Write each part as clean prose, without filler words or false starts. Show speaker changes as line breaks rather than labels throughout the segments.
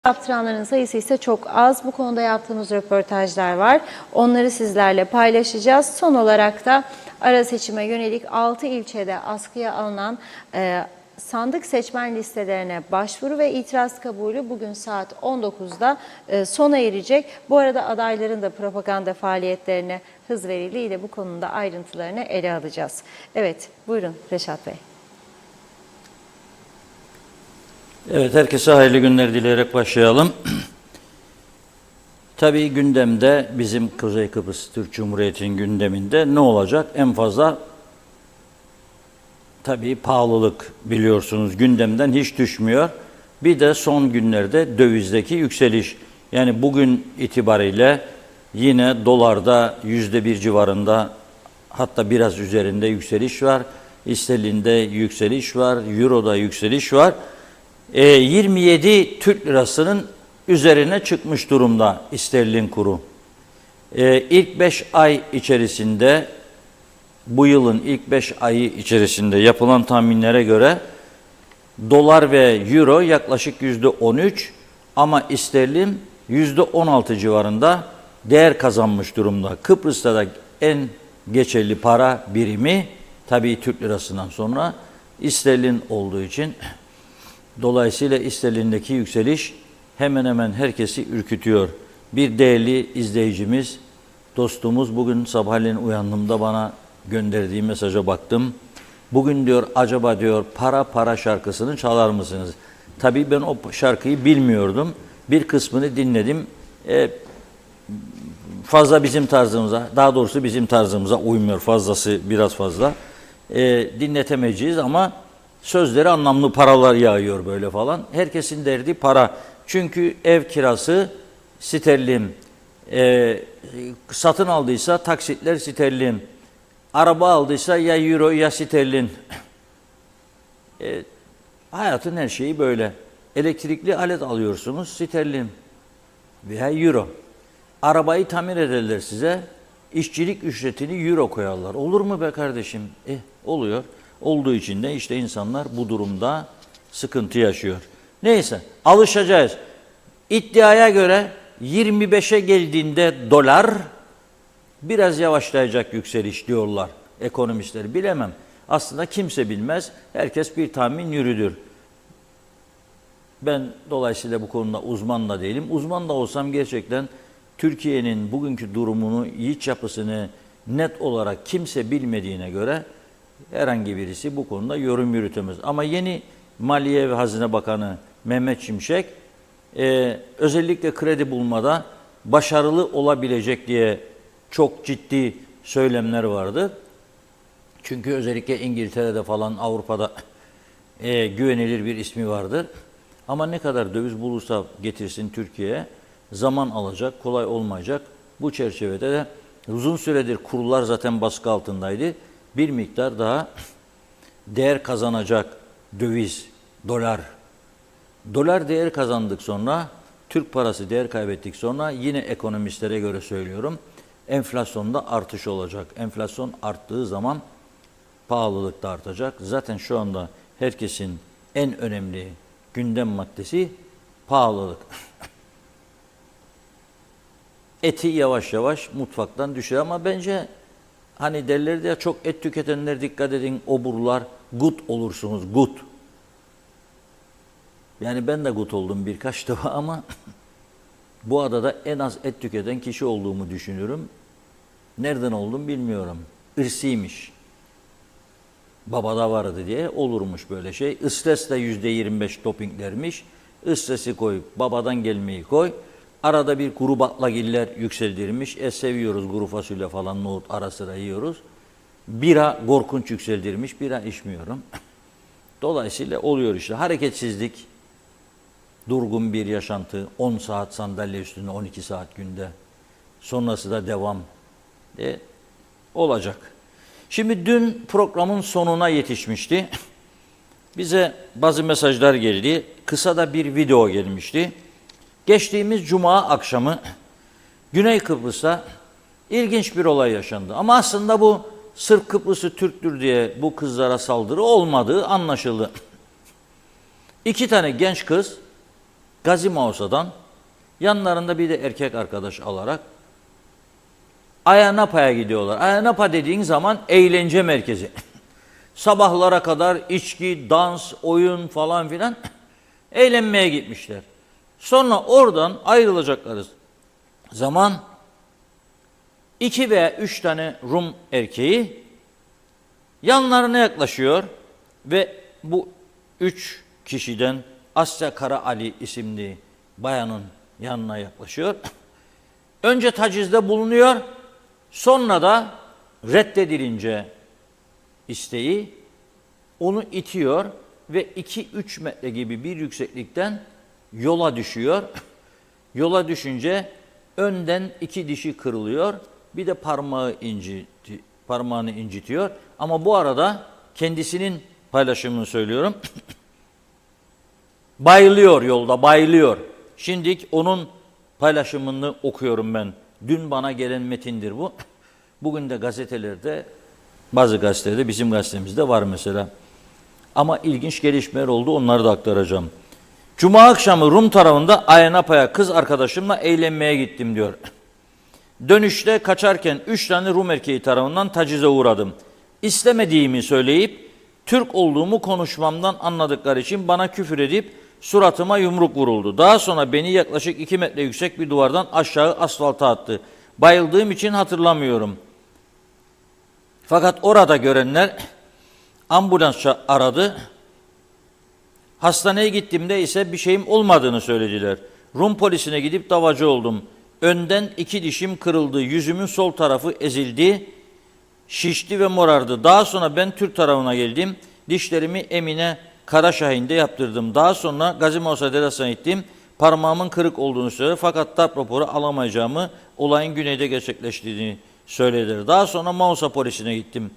yaptıranların sayısı ise çok az. Bu konuda yaptığımız röportajlar var. Onları sizlerle paylaşacağız. Son olarak da ara seçime yönelik 6 ilçede askıya alınan sandık seçmen listelerine başvuru ve itiraz kabulü bugün saat 19'da sona erecek. Bu arada adayların da propaganda faaliyetlerine hız verildiğiyle bu konuda ayrıntılarını ele alacağız. Evet, buyurun Reşat Bey.
Evet, herkese hayırlı günler dileyerek başlayalım. Tabii gündemde bizim Kuzey Kıbrıs Türk Cumhuriyeti'nin gündeminde ne olacak? En fazla tabii pahalılık biliyorsunuz gündemden hiç düşmüyor. Bir de son günlerde dövizdeki yükseliş. Yani bugün itibariyle yine dolarda %1 civarında hatta biraz üzerinde yükseliş var. İsterlinde yükseliş var, euroda yükseliş var. 27 Türk lirasının üzerine çıkmış durumda sterlin kuru. İlk 5 ay içerisinde, bu yılın ilk 5 ayı içerisinde yapılan tahminlere göre dolar ve euro yaklaşık %13 ama sterlin %16 civarında değer kazanmış durumda. Kıbrıs'ta da en geçerli para birimi tabii Türk lirasından sonra sterlin olduğu için dolayısıyla sterlindeki yükseliş hemen hemen herkesi ürkütüyor. Bir değerli izleyicimiz, dostumuz bugün sabahleyin uyandığımda bana gönderdiği mesaja baktım. Bugün diyor acaba diyor para para şarkısını çalar mısınız? Tabii ben o şarkıyı bilmiyordum. Bir kısmını dinledim. Fazla bizim tarzımıza, daha doğrusu bizim tarzımıza uymuyor. Fazlası biraz fazla. Dinletemeyeceğiz ama sözleri anlamlı, paralar yağıyor böyle falan. Herkesin derdi para. Çünkü ev kirası sterlin, satın aldıysa taksitler sterlin, araba aldıysa ya euro ya sterlin. Hayatın her şeyi böyle. Elektrikli alet alıyorsunuz sterlin veya euro. Arabayı tamir ederler size, işçilik ücretini euro koyarlar. Olur mu be kardeşim? Oluyor. Olduğu için de işte insanlar bu durumda sıkıntı yaşıyor. Neyse, alışacağız. İddiaya göre 25'e geldiğinde dolar biraz yavaşlayacak yükseliş diyorlar ekonomistler. Bilemem. Aslında kimse bilmez. Herkes bir tahmin yürüdür. Ben dolayısıyla bu konuda uzman da değilim. Uzman da olsam gerçekten Türkiye'nin bugünkü durumunu, iç yapısını net olarak kimse bilmediğine göre herhangi birisi bu konuda yorum yürütemez. Ama yeni Maliye ve Hazine Bakanı Mehmet Şimşek özellikle kredi bulmada başarılı olabilecek diye çok ciddi söylemler vardı. Çünkü özellikle İngiltere'de falan Avrupa'da güvenilir bir ismi vardır. Ama ne kadar döviz bulursa getirsin Türkiye'ye zaman alacak, kolay olmayacak. Bu çerçevede de uzun süredir kurlar zaten baskı altındaydı. Bir miktar daha değer kazanacak döviz, dolar. Dolar değer kazandık sonra, Türk parası değer kaybettik sonra yine ekonomistlere göre söylüyorum, enflasyonda artış olacak. Enflasyon arttığı zaman pahalılık da artacak. Zaten şu anda herkesin en önemli gündem maddesi pahalılık. Eti yavaş yavaş mutfaktan düşüyor ama bence hani derler ya çok et tüketenler dikkat edin oburlar gut olursunuz gut. Yani ben de gut oldum birkaç defa ama bu adada en az et tüketen kişi olduğumu düşünüyorum. Nereden oldum bilmiyorum. Irsiymiş. Babada vardı diye olurmuş böyle şey. Isres de %25 dopinglermiş. Isres'i koy, babadan gelmeyi koy. Arada bir kuru baklagiller yükseldirmiş. Seviyoruz kuru fasulye falan, nohut ara sıra yiyoruz. Bira korkunç yükseldirmiş. Bira içmiyorum. Dolayısıyla oluyor işte. Hareketsizlik, durgun bir yaşantı, 10 saat sandalye üstünde, 12 saat günde. Sonrası da devam olacak. Şimdi dün programın sonuna yetişmişti. Bize bazı mesajlar geldi. Kısa da bir video gelmişti. Geçtiğimiz cuma akşamı Güney Kıbrıs'ta ilginç bir olay yaşandı. Ama aslında bu sırf Kıbrıs'ı Türktür diye bu kızlara saldırı olmadığı anlaşıldı. 2 tane genç kız Gazi Mausa'dan yanlarında bir de erkek arkadaş alarak Ayia Napa'ya gidiyorlar. Ayia Napa dediğin zaman eğlence merkezi. Sabahlara kadar içki, dans, oyun falan filan eğlenmeye gitmişler. Sonra oradan ayrılacakları zaman 2 veya 3 tane Rum erkeği yanlarına yaklaşıyor ve bu 3 kişiden Asya Kara Ali isimli bayanın yanına yaklaşıyor. Önce tacizde bulunuyor, sonra da reddedilince isteği onu itiyor ve 2-3 metre gibi bir yükseklikten yola düşüyor. Yola düşünce önden 2 dişi kırılıyor, bir de parmağını incitiyor. Ama bu arada kendisinin paylaşımını söylüyorum. Bayılıyor yolda, bayılıyor. Şimdilik onun paylaşımını okuyorum ben. Dün bana gelen metindir bu. Bugün de gazetelerde, bazı gazetelerde, bizim gazetemizde var mesela. Ama ilginç gelişmeler oldu, onları da aktaracağım. Cuma akşamı Rum tarafında Ayia Napa'ya kız arkadaşımla eğlenmeye gittim diyor. Dönüşte kaçarken 3 tane Rum erkeği tarafından tacize uğradım. İstemediğimi söyleyip Türk olduğumu konuşmamdan anladıkları için bana küfür edip suratıma yumruk vuruldu. Daha sonra beni yaklaşık 2 metre yüksek bir duvardan aşağı asfalta attı. Bayıldığım için hatırlamıyorum. Fakat orada görenler ambulans aradı. Hastaneye gittiğimde ise bir şeyim olmadığını söylediler. Rum polisine gidip davacı oldum. Önden 2 dişim kırıldı, yüzümün sol tarafı ezildi, şişti ve morardı. Daha sonra ben Türk tarafına geldim. Dişlerimi Emine Karaşahin'de yaptırdım. Daha sonra Gazi Mausa Derası'na gittim. Parmağımın kırık olduğunu söyledi. Fakat darp raporu alamayacağımı, olayın güneyde gerçekleştiğini söylediler. Daha sonra Mausa polisine gittim.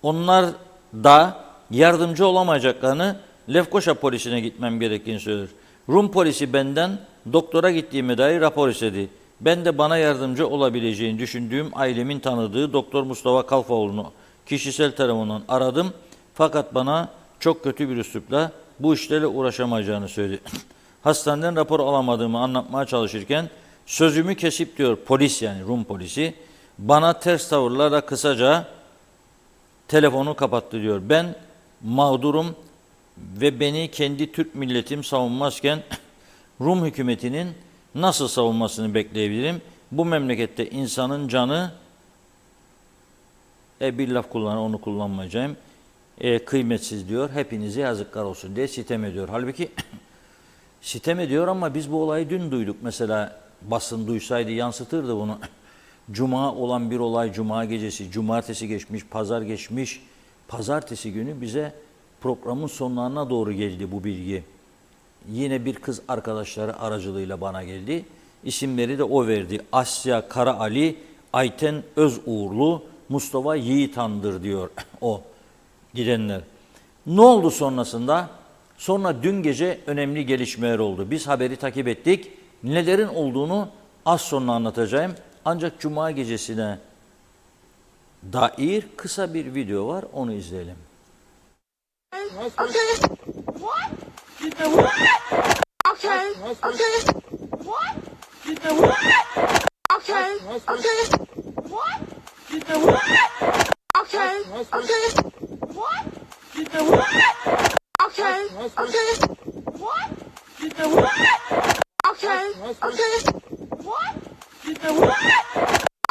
Onlar da yardımcı olamayacaklarını, Lefkoşa polisine gitmem gerektiğini söyledi. Rum polisi benden doktora gittiğime dair rapor istedi. Ben de bana yardımcı olabileceğini düşündüğüm ailemin tanıdığı Doktor Mustafa Kalfaoğlu'nu kişisel tarafından aradım. Fakat bana çok kötü bir üslupla bu işlerle uğraşamayacağını söyledi. Hastaneden rapor alamadığımı anlatmaya çalışırken sözümü kesip diyor polis, yani Rum polisi, bana ters tavırlarla kısaca telefonu kapattı diyor. Ben mağdurum ve beni kendi Türk milletim savunmazken Rum hükümetinin nasıl savunmasını bekleyebilirim? Bu memlekette insanın canı, bir laf kullanır, onu kullanmayacağım, kıymetsiz diyor. Hepinize yazıklar olsun diye sitem ediyor. Halbuki sitem ediyor ama biz bu olayı dün duyduk. Mesela basın duysaydı yansıtırdı bunu. Cuma olan bir olay, cuma gecesi, cumartesi geçmiş, pazar geçmiş. Pazartesi günü bize programın sonlarına doğru geldi bu bilgi. Yine bir kız arkadaşları aracılığıyla bana geldi. İsimleri de o verdi. Asya Kara Ali, Ayten Özuğurlu, Mustafa Yiğitan'dır diyor o gidenler. Ne oldu sonrasında? Sonra dün gece önemli gelişmeler oldu. Biz haberi takip ettik. Nelerin olduğunu az sonra anlatacağım. Ancak cuma gecesine dair kısa bir video var, onu izleyelim.
Okay. What? You said what? Okay. Okay. What? You said what? Okay. Okay. What? You said what? Okay. Okay. What? You said what? Okay. Okay. What? You said what? Okay. Okay. What? You said what? Okay. Okay. What? You said what? Okay. Okay. What? You said what? Okay. Okay. What? You said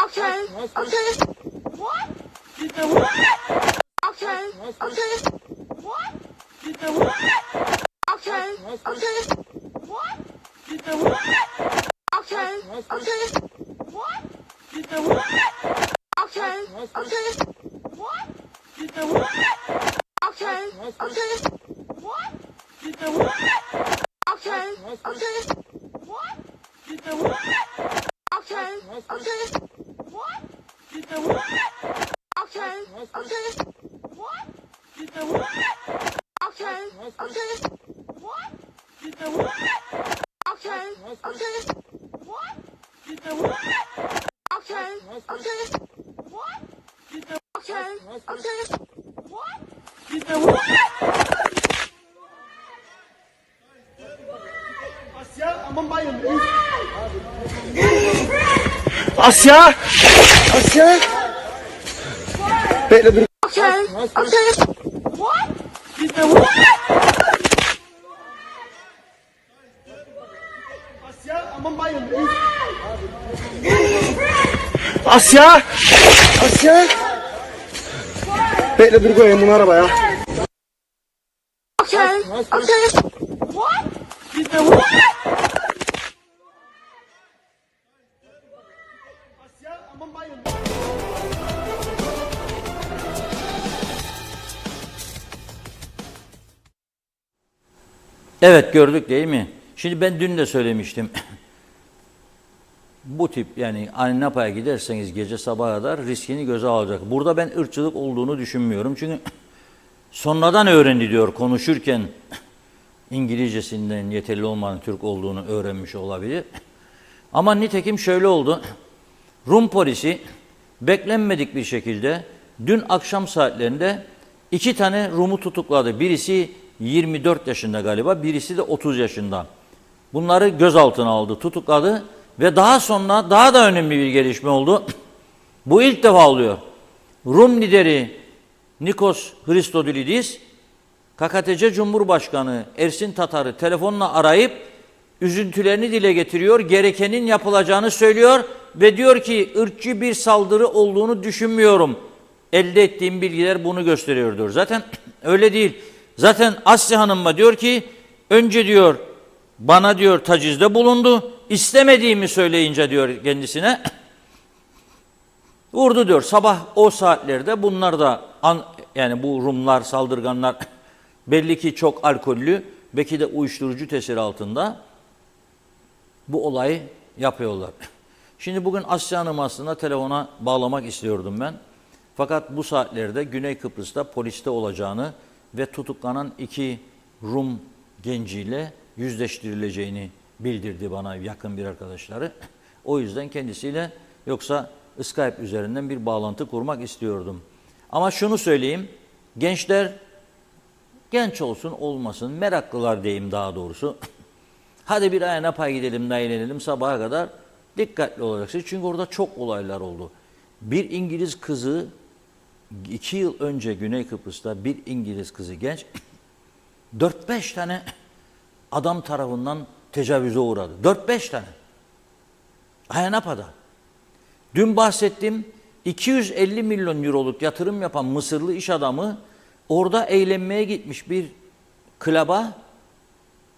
what? Okay. Okay. What? You said what? Okay. Okay. What? You said what? Okay. Okay. What? You said what? Okay. Okay. What? You said what? Okay. Okay. What? You said what? Okay. Okay. What? You said what? Okay. Okay. What? You said what? Okay. Okay. What? You said what? Okay. Okay. What? You said okay. Okay. What? You said what?
Asya Asya! Asya! Bekle dur.
Okay. Okay. What? What?
Asya! Aman bayım. Asya! Asya! Bekle dur koyayım bunu arabaya.
Okay. Okay. What? What?
Asya! Aman bayım.
Evet, gördük değil mi? Şimdi ben dün de söylemiştim. Bu tip, yani Annapa'ya giderseniz gece sabaha kadar riskini göze alacak. Burada ben ırkçılık olduğunu düşünmüyorum. Çünkü sonradan öğrendi diyor konuşurken, İngilizcesinden yeterli olmayan Türk olduğunu öğrenmiş olabilir. Ama nitekim şöyle oldu. Rum polisi beklenmedik bir şekilde dün akşam saatlerinde 2 tane Rum'u tutukladı. Birisi 24 yaşında galiba, birisi de 30 yaşında. Bunları gözaltına aldı, tutukladı ve daha sonra daha da önemli bir gelişme oldu. Bu ilk defa oluyor. Rum lideri Nikos Christodoulidis, KKTC Cumhurbaşkanı Ersin Tatar'ı telefonla arayıp üzüntülerini dile getiriyor, gerekenin yapılacağını söylüyor ve diyor ki ırkçı bir saldırı olduğunu düşünmüyorum. Elde ettiğim bilgiler bunu gösteriyor diyor. Zaten öyle değil. Zaten Asya Hanım'a diyor ki önce diyor bana diyor tacizde bulundu. İstemediğimi söyleyince diyor kendisine vurdu diyor. Sabah o saatlerde bunlar da yani bu Rumlar, saldırganlar belli ki çok alkollü, belki de uyuşturucu tesiri altında bu olayı yapıyorlar. Şimdi bugün Asya Hanım aslında telefona bağlamak istiyordum ben. Fakat bu saatlerde Güney Kıbrıs'ta poliste olacağını ve tutuklanan 2 Rum genciyle yüzleştirileceğini bildirdi bana yakın bir arkadaşları. O yüzden kendisiyle yoksa Skype üzerinden bir bağlantı kurmak istiyordum. Ama şunu söyleyeyim, gençler genç olsun olmasın, meraklılar diyeyim daha doğrusu. Hadi bir Annapa'ya gidelim, eğlenelim sabaha kadar, dikkatli olacaksınız. Çünkü orada çok olaylar oldu. Bir İngiliz kızı 2 yıl önce Güney Kıbrıs'ta bir İngiliz kızı genç 4-5 tane adam tarafından tecavüze uğradı. 4-5 tane. Annapa'da. Dün bahsettim, 250 milyon euroluk yatırım yapan Mısırlı iş adamı orada eğlenmeye gitmiş bir klaba,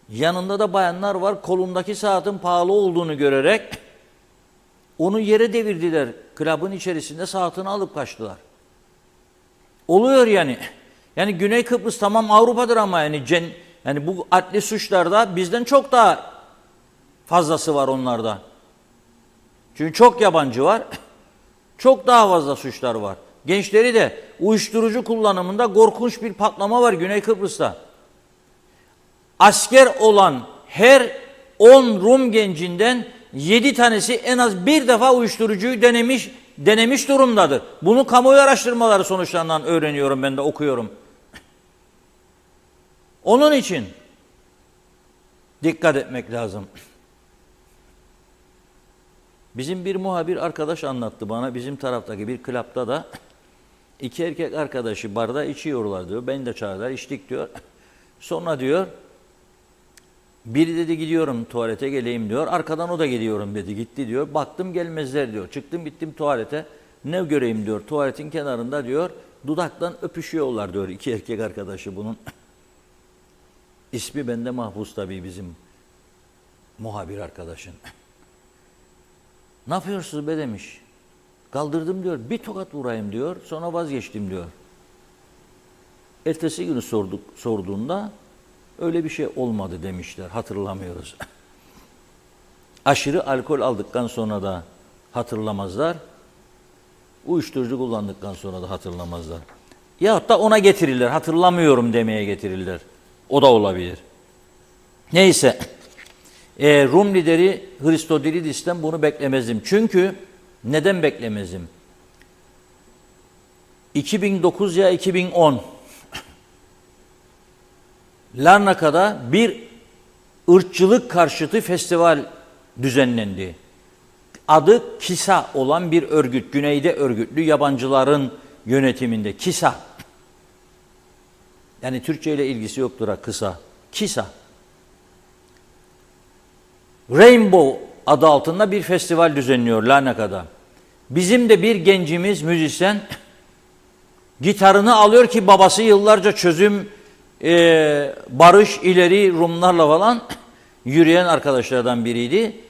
yanında da bayanlar var, kolundaki saatin pahalı olduğunu görerek onu yere devirdiler. Klabın içerisinde saatini alıp kaçtılar. Oluyor yani. Yani Güney Kıbrıs tamam Avrupa'dır ama yani bu adli suçlarda bizden çok daha fazlası var onlarda. Çünkü çok yabancı var. Çok daha fazla suçlar var. Gençleri de uyuşturucu kullanımında korkunç bir patlama var Güney Kıbrıs'ta. Asker olan her 10 Rum gencinden 7 tanesi en az bir defa uyuşturucuyu denemiş durumdadır. Bunu kamuoyu araştırmaları sonuçlarından öğreniyorum, ben de okuyorum. Onun için dikkat etmek lazım. Bizim bir muhabir arkadaş anlattı bana, bizim taraftaki bir klapta da 2 erkek arkadaşı barda içiyorlar diyor. Beni de çağırdılar, içtik diyor. Sonra diyor, biri dedi gidiyorum tuvalete geleyim diyor. Arkadan o da geliyorum dedi, gitti diyor. Baktım gelmezler diyor. Çıktım gittim tuvalete. Ne göreyim diyor, tuvaletin kenarında diyor, dudaktan öpüşüyorlar diyor 2 erkek arkadaşı bunun. İsmi bende mahpus tabii bizim muhabir arkadaşın. Ne yapıyorsunuz be demiş. Kaldırdım diyor, bir tokat vurayım diyor, sonra vazgeçtim diyor. Ertesi günü sorduğunda öyle bir şey olmadı demişler, hatırlamıyoruz. Aşırı alkol aldıktan sonra da hatırlamazlar. Uyuşturucu kullandıktan sonra da hatırlamazlar. Yahut da ona getirirler, hatırlamıyorum demeye getirirler. O da olabilir. Neyse, Rum lideri Christodoulidis'ten bunu beklemezdim. Çünkü neden beklemezdim? 2009 ya 2010 Larnaka'da bir ırkçılık karşıtı festival düzenlendi. Adı KİSA olan bir örgüt, güneyde örgütlü yabancıların yönetiminde. KİSA. Yani Türkçe ile ilgisi yoktur ha, kısa. KİSA. Rainbow adı altında bir festival düzenliyor Larnaka'da. Bizim de bir gencimiz, müzisyen, gitarını alıyor ki babası yıllarca çözüm, barış, ileri Rumlarla falan yürüyen arkadaşlardan biriydi.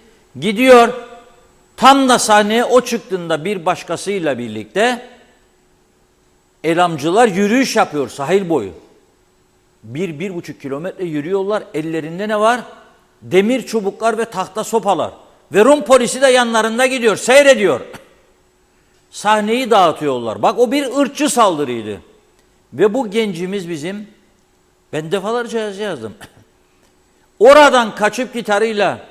Gidiyor, tam da sahneye o çıktığında bir başkasıyla birlikte elamcılar yürüyüş yapıyor sahil boyu. 1,5 kilometre yürüyorlar. Ellerinde ne var? Demir çubuklar ve tahta sopalar. Ve Rum polisi de yanlarında gidiyor, seyrediyor. Sahneyi dağıtıyorlar. Bak, o bir ırkçı saldırıydı. Ve bu gencimiz bizim, ben defalarca yazı yazdım. Oradan kaçıp gitarıyla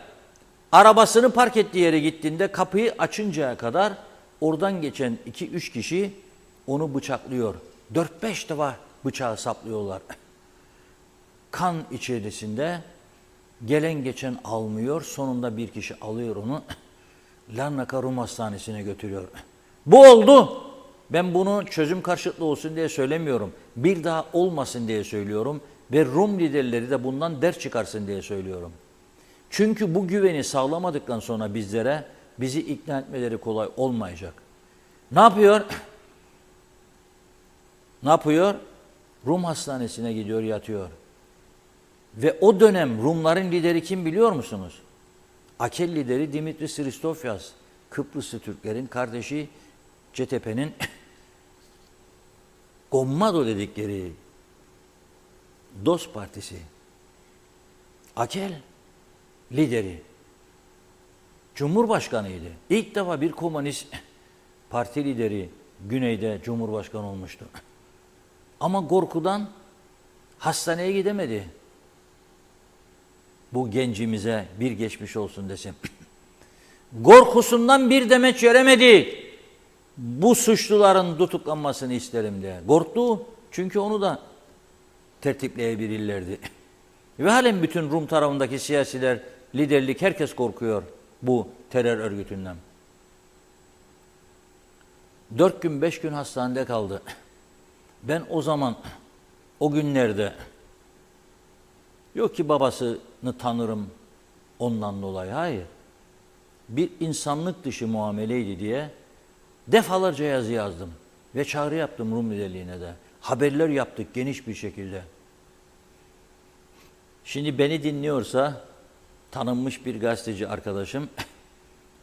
arabasını park ettiği yere gittiğinde kapıyı açıncaya kadar oradan geçen 2-3 kişi onu bıçaklıyor. 4-5 defa bıçağı saplıyorlar. Kan içerisinde gelen geçen almıyor. Sonunda bir kişi alıyor onu. Larnaka Rum Hastanesi'ne götürüyor. Bu oldu. Ben bunu çözüm karşıtlığı olsun diye söylemiyorum. Bir daha olmasın diye söylüyorum. Ve Rum liderleri de bundan ders çıkarsın diye söylüyorum. Çünkü bu güveni sağlamadıktan sonra bizlere, bizi ikna etmeleri kolay olmayacak. Ne yapıyor? Ne yapıyor? Rum hastanesine gidiyor, yatıyor. Ve o dönem Rumların lideri kim biliyor musunuz? Akel lideri Dimitris Christofias. Kıbrıslı Türklerin kardeşi, CTP'nin Gommado dedikleri DOS partisi. Akel lideri. Cumhurbaşkanıydı. İlk defa bir komünist parti lideri güneyde cumhurbaşkanı olmuştu. Ama korkudan hastaneye gidemedi. Bu gencimize bir geçmiş olsun desin. Korkusundan bir demeç veremedi. Bu suçluların tutuklanmasını isterim diye. Korktu, çünkü onu da tertipleyebilirlerdi. Ve halen bütün Rum tarafındaki siyasiler, liderlik, herkes korkuyor bu terör örgütünden. 4 gün 5 gün hastanede kaldı. Ben o zaman, o günlerde, yok ki babasını tanırım ondan dolayı, hayır. Bir insanlık dışı muameleydi diye defalarca yazı yazdım. Ve çağrı yaptım Rum liderliğine de. Haberler yaptık geniş bir şekilde. Şimdi beni dinliyorsa tanınmış bir gazeteci arkadaşım,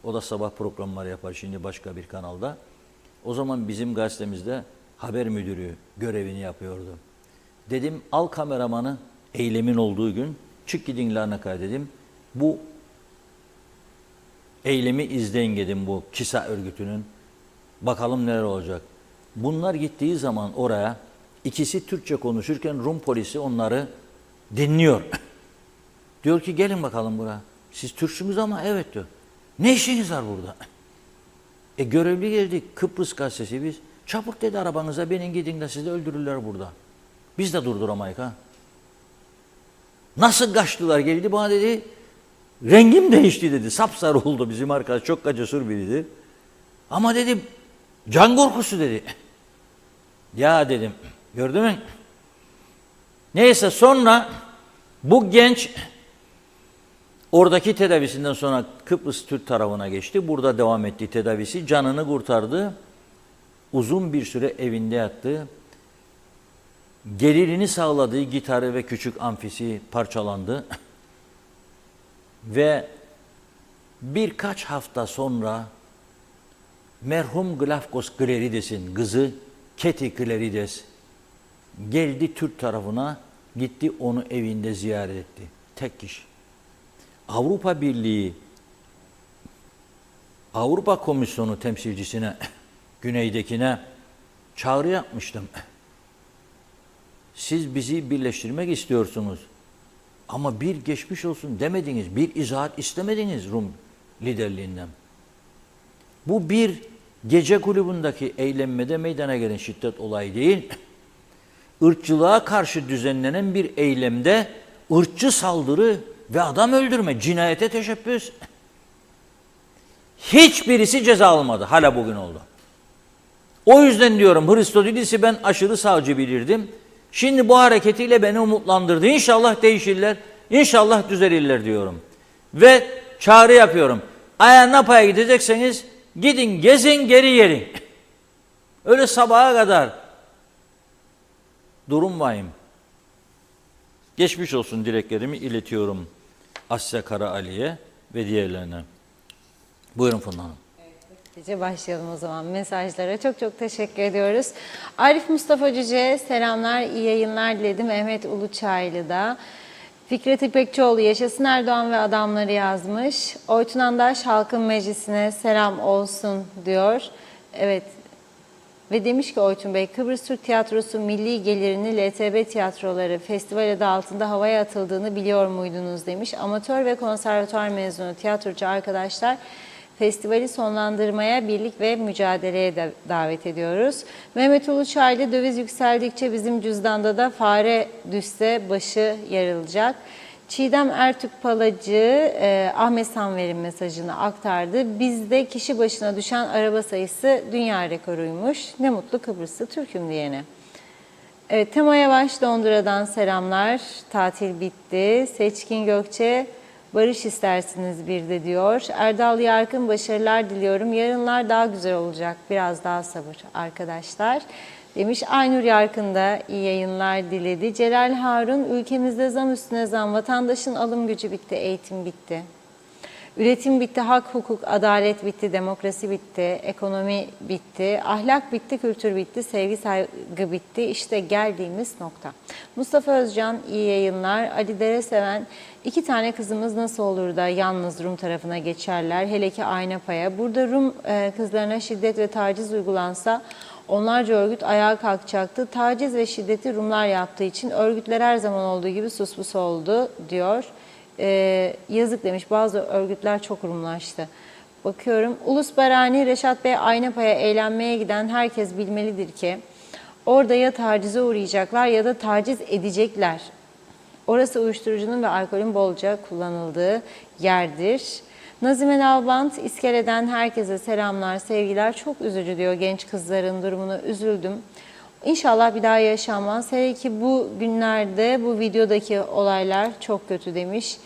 o da sabah programları yapar şimdi başka bir kanalda. O zaman bizim gazetemizde haber müdürü görevini yapıyordu. Dedim, al kameramanı, eylemin olduğu gün çık gidin Larnaka'ya dedim. Bu eylemi izleyin dedim, bu KİSA örgütünün. Bakalım neler olacak. Bunlar gittiği zaman oraya, ikisi Türkçe konuşurken Rum polisi onları dinliyor. Diyor ki gelin bakalım buraya. Siz Türksünüz ama evet diyor. Ne işiniz var burada? Görevli geldik, Kıbrıs gazetesi biz. Çabuk dedi, arabanıza binin gidin de sizi öldürürler burada. Biz de durduramayız ha. Nasıl kaçtılar, geldi bana dedi. Rengim değişti dedi. Sapsarı oldu bizim arkadaş. Çok cesur biridir. Ama dedim, can korkusu dedi. Ya dedim, gördün mü? Neyse, sonra bu genç oradaki tedavisinden sonra Kıbrıs Türk tarafına geçti. Burada devam etti tedavisi. Canını kurtardı. Uzun bir süre evinde yattı. Gelirini sağladığı gitarı ve küçük amfisi parçalandı. Ve birkaç hafta sonra merhum Glafkos Klerides'in kızı Keti Klerides geldi Türk tarafına, gitti onu evinde ziyaret etti. Tek kişi. Avrupa Birliği, Avrupa Komisyonu temsilcisine, güneydekine çağrı yapmıştım. Siz bizi birleştirmek istiyorsunuz. Ama bir geçmiş olsun demediniz, bir izahat istemediniz Rum liderliğinden. Bu bir gece kulübündeki eylemede meydana gelen şiddet olayı değil, ırkçılığa karşı düzenlenen bir eylemde ırkçı saldırı ve adam öldürme, cinayete teşebbüs. Hiçbirisi ceza almadı. Hala bugün oldu. O yüzden diyorum Hristodilisi ben aşırı sağcı bilirdim. Şimdi bu hareketiyle beni umutlandırdı. İnşallah değişirler, inşallah düzelirler diyorum. Ve çağrı yapıyorum. Ayia gidecekseniz gidin, gezin, geri gelin. Öyle sabaha kadar durmayayım. Geçmiş olsun dileklerimi iletiyorum Asya Karaali'ye ve diğerlerine. Buyurun Funda Hanım.
Başlayalım o zaman mesajlara. Çok çok teşekkür ediyoruz. Arif Mustafa Cüce selamlar, iyi yayınlar diledi. Mehmet Uluçaylı da. Fikret İpekçioğlu yaşasın Erdoğan ve adamları yazmış. Oytun Andaş Halkın Meclisi'ne selam olsun diyor. Evet. Ve demiş ki Oytun Bey, Kıbrıs Türk Tiyatrosu milli gelirini LTB tiyatroları festival adı altında havaya atıldığını biliyor muydunuz demiş. Amatör ve konservatuar mezunu tiyatrocu arkadaşlar festivali sonlandırmaya, birlik ve mücadeleye de davet ediyoruz. Mehmet Uluçaylı, döviz yükseldikçe bizim cüzdanda da fare düşse başı yarılacak. Çiğdem Ertürk Palacı Ahmet Sanver'in mesajını aktardı. Bizde kişi başına düşen araba sayısı dünya rekoruymuş. Ne mutlu Kıbrıslı Türk'üm diyene. Evet, Tema Yavaş Londra'dan selamlar. Tatil bitti. Seçkin Gökçe, barış istersiniz bir de diyor. Erdal Yarkın, başarılar diliyorum. Yarınlar daha güzel olacak. Biraz daha sabır arkadaşlar. Demiş. Aynur Yarkın da iyi yayınlar diledi. Celal Harun, ülkemizde zam üstüne zam, vatandaşın alım gücü bitti, eğitim bitti. Üretim bitti, hak, hukuk, adalet bitti, demokrasi bitti, ekonomi bitti, ahlak bitti, kültür bitti, sevgi, saygı bitti. İşte geldiğimiz nokta. Mustafa Özcan, iyi yayınlar. Ali Dereseven, 2 tane kızımız nasıl olur da yalnız Rum tarafına geçerler, hele ki Aynapa'ya. Burada Rum kızlarına şiddet ve taciz uygulansa onlarca örgüt ayağa kalkacaktı. Taciz ve şiddeti Rumlar yaptığı için örgütler her zaman olduğu gibi suspus oldu diyor. Yazık demiş, bazı örgütler çok Rumlaştı. Bakıyorum. Ulus Barani, Reşat Bey, Aynapa'ya eğlenmeye giden herkes bilmelidir ki orada ya tacize uğrayacaklar ya da taciz edecekler. Orası uyuşturucunun ve alkolün bolca kullanıldığı yerdir. Nazime Nalbant, İskele'den herkese selamlar, sevgiler. Çok üzücü diyor, genç kızların durumuna üzüldüm. İnşallah bir daha yaşanmaz. Hele ki bu günlerde bu videodaki olaylar çok kötü demiş.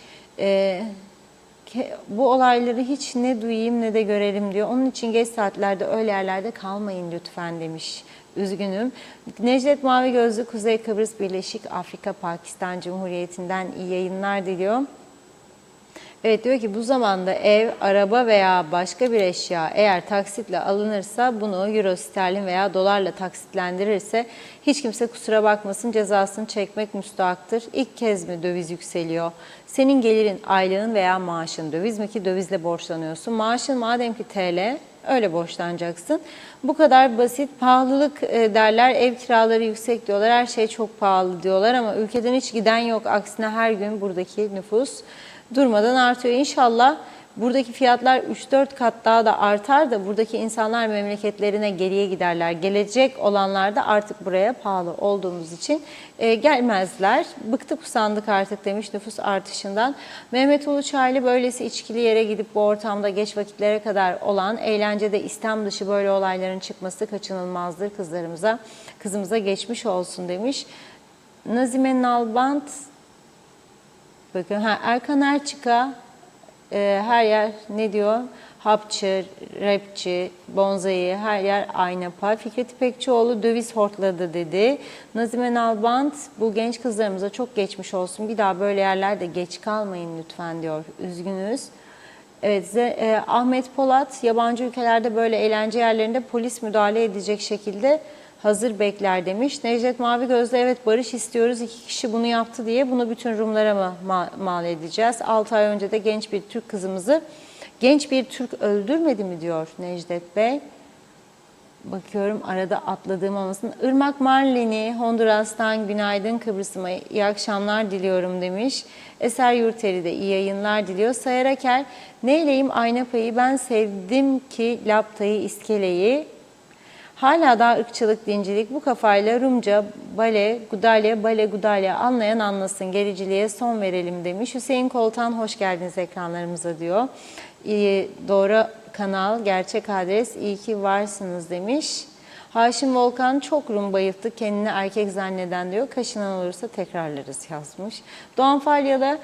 Bu olayları hiç ne duyayım ne de görelim diyor. Onun için geç saatlerde öyle yerlerde kalmayın lütfen demiş. Üzgünüm. Necdet Mavi Gözlü, Kuzey Kıbrıs Birleşik Afrika Pakistan Cumhuriyeti'nden iyi yayınlar diliyor. Evet, diyor ki bu zamanda ev, araba veya başka bir eşya eğer taksitle alınırsa, bunu euro, sterlin veya dolarla taksitlendirirse hiç kimse kusura bakmasın, cezasını çekmek müstahaktır. İlk kez mi döviz yükseliyor? Senin gelirin, aylığın veya maaşın döviz mi ki dövizle borçlanıyorsun? Maaşın madem ki TL, öyle borçlanacaksın. Bu kadar basit. Pahalılık derler, ev kiraları yüksek diyorlar, her şey çok pahalı diyorlar ama ülkeden hiç giden yok. Aksine her gün buradaki nüfus durmadan artıyor. İnşallah buradaki fiyatlar 3-4 kat daha da artar da buradaki insanlar memleketlerine geriye giderler. Gelecek olanlar da artık buraya pahalı olduğumuz için gelmezler. Bıktık usandık artık demiş nüfus artışından. Mehmet Uluçaylı, böylesi içkili yere gidip bu ortamda geç vakitlere kadar olan eğlencede İslam dışı böyle olayların çıkması kaçınılmazdır. Kızımıza geçmiş olsun demiş. Nazime Nalbant, bakın Erkan Erçika, her yer ne diyor? Hapçı, rapçi, bonzai, her yer Aynapa. Fikret İpekçioğlu, döviz hortladı dedi. Nazime Nalbant, bu genç kızlarımıza çok geçmiş olsun. Bir daha böyle yerlerde geç kalmayın lütfen diyor. Üzgünüz. Evet, Ahmet Polat, yabancı ülkelerde böyle eğlence yerlerinde polis müdahale edecek şekilde hazır bekler demiş. Necdet Mavi Gözlü, evet barış istiyoruz, 2 kişi bunu yaptı diye bunu bütün Rumlara mı mal edeceğiz? 6 ay önce de genç bir Türk kızımızı genç bir Türk öldürmedi mi diyor Necdet Bey. Bakıyorum arada atladığım olmasın. Irmak Marleni, Honduras'tan günaydın Kıbrıs'ıma iyi akşamlar diliyorum demiş. Eser Yurteri de iyi yayınlar diliyor. Sayar Aker, neyleyim Aynapa'yı ben sevdim ki laptayı iskeleyi. Hala daha ırkçılık, dincilik bu kafayla Rumca, bale, gudalya anlayan anlasın. Gericiliğe son verelim demiş. Hüseyin Koltan hoş geldiniz ekranlarımıza diyor. Doğru kanal, gerçek adres, iyi ki varsınız demiş. Haşim Volkan çok Rum bayılttı kendini erkek zanneden diyor. Kaşınan olursa tekrarlarız yazmış. Doğan Falyalı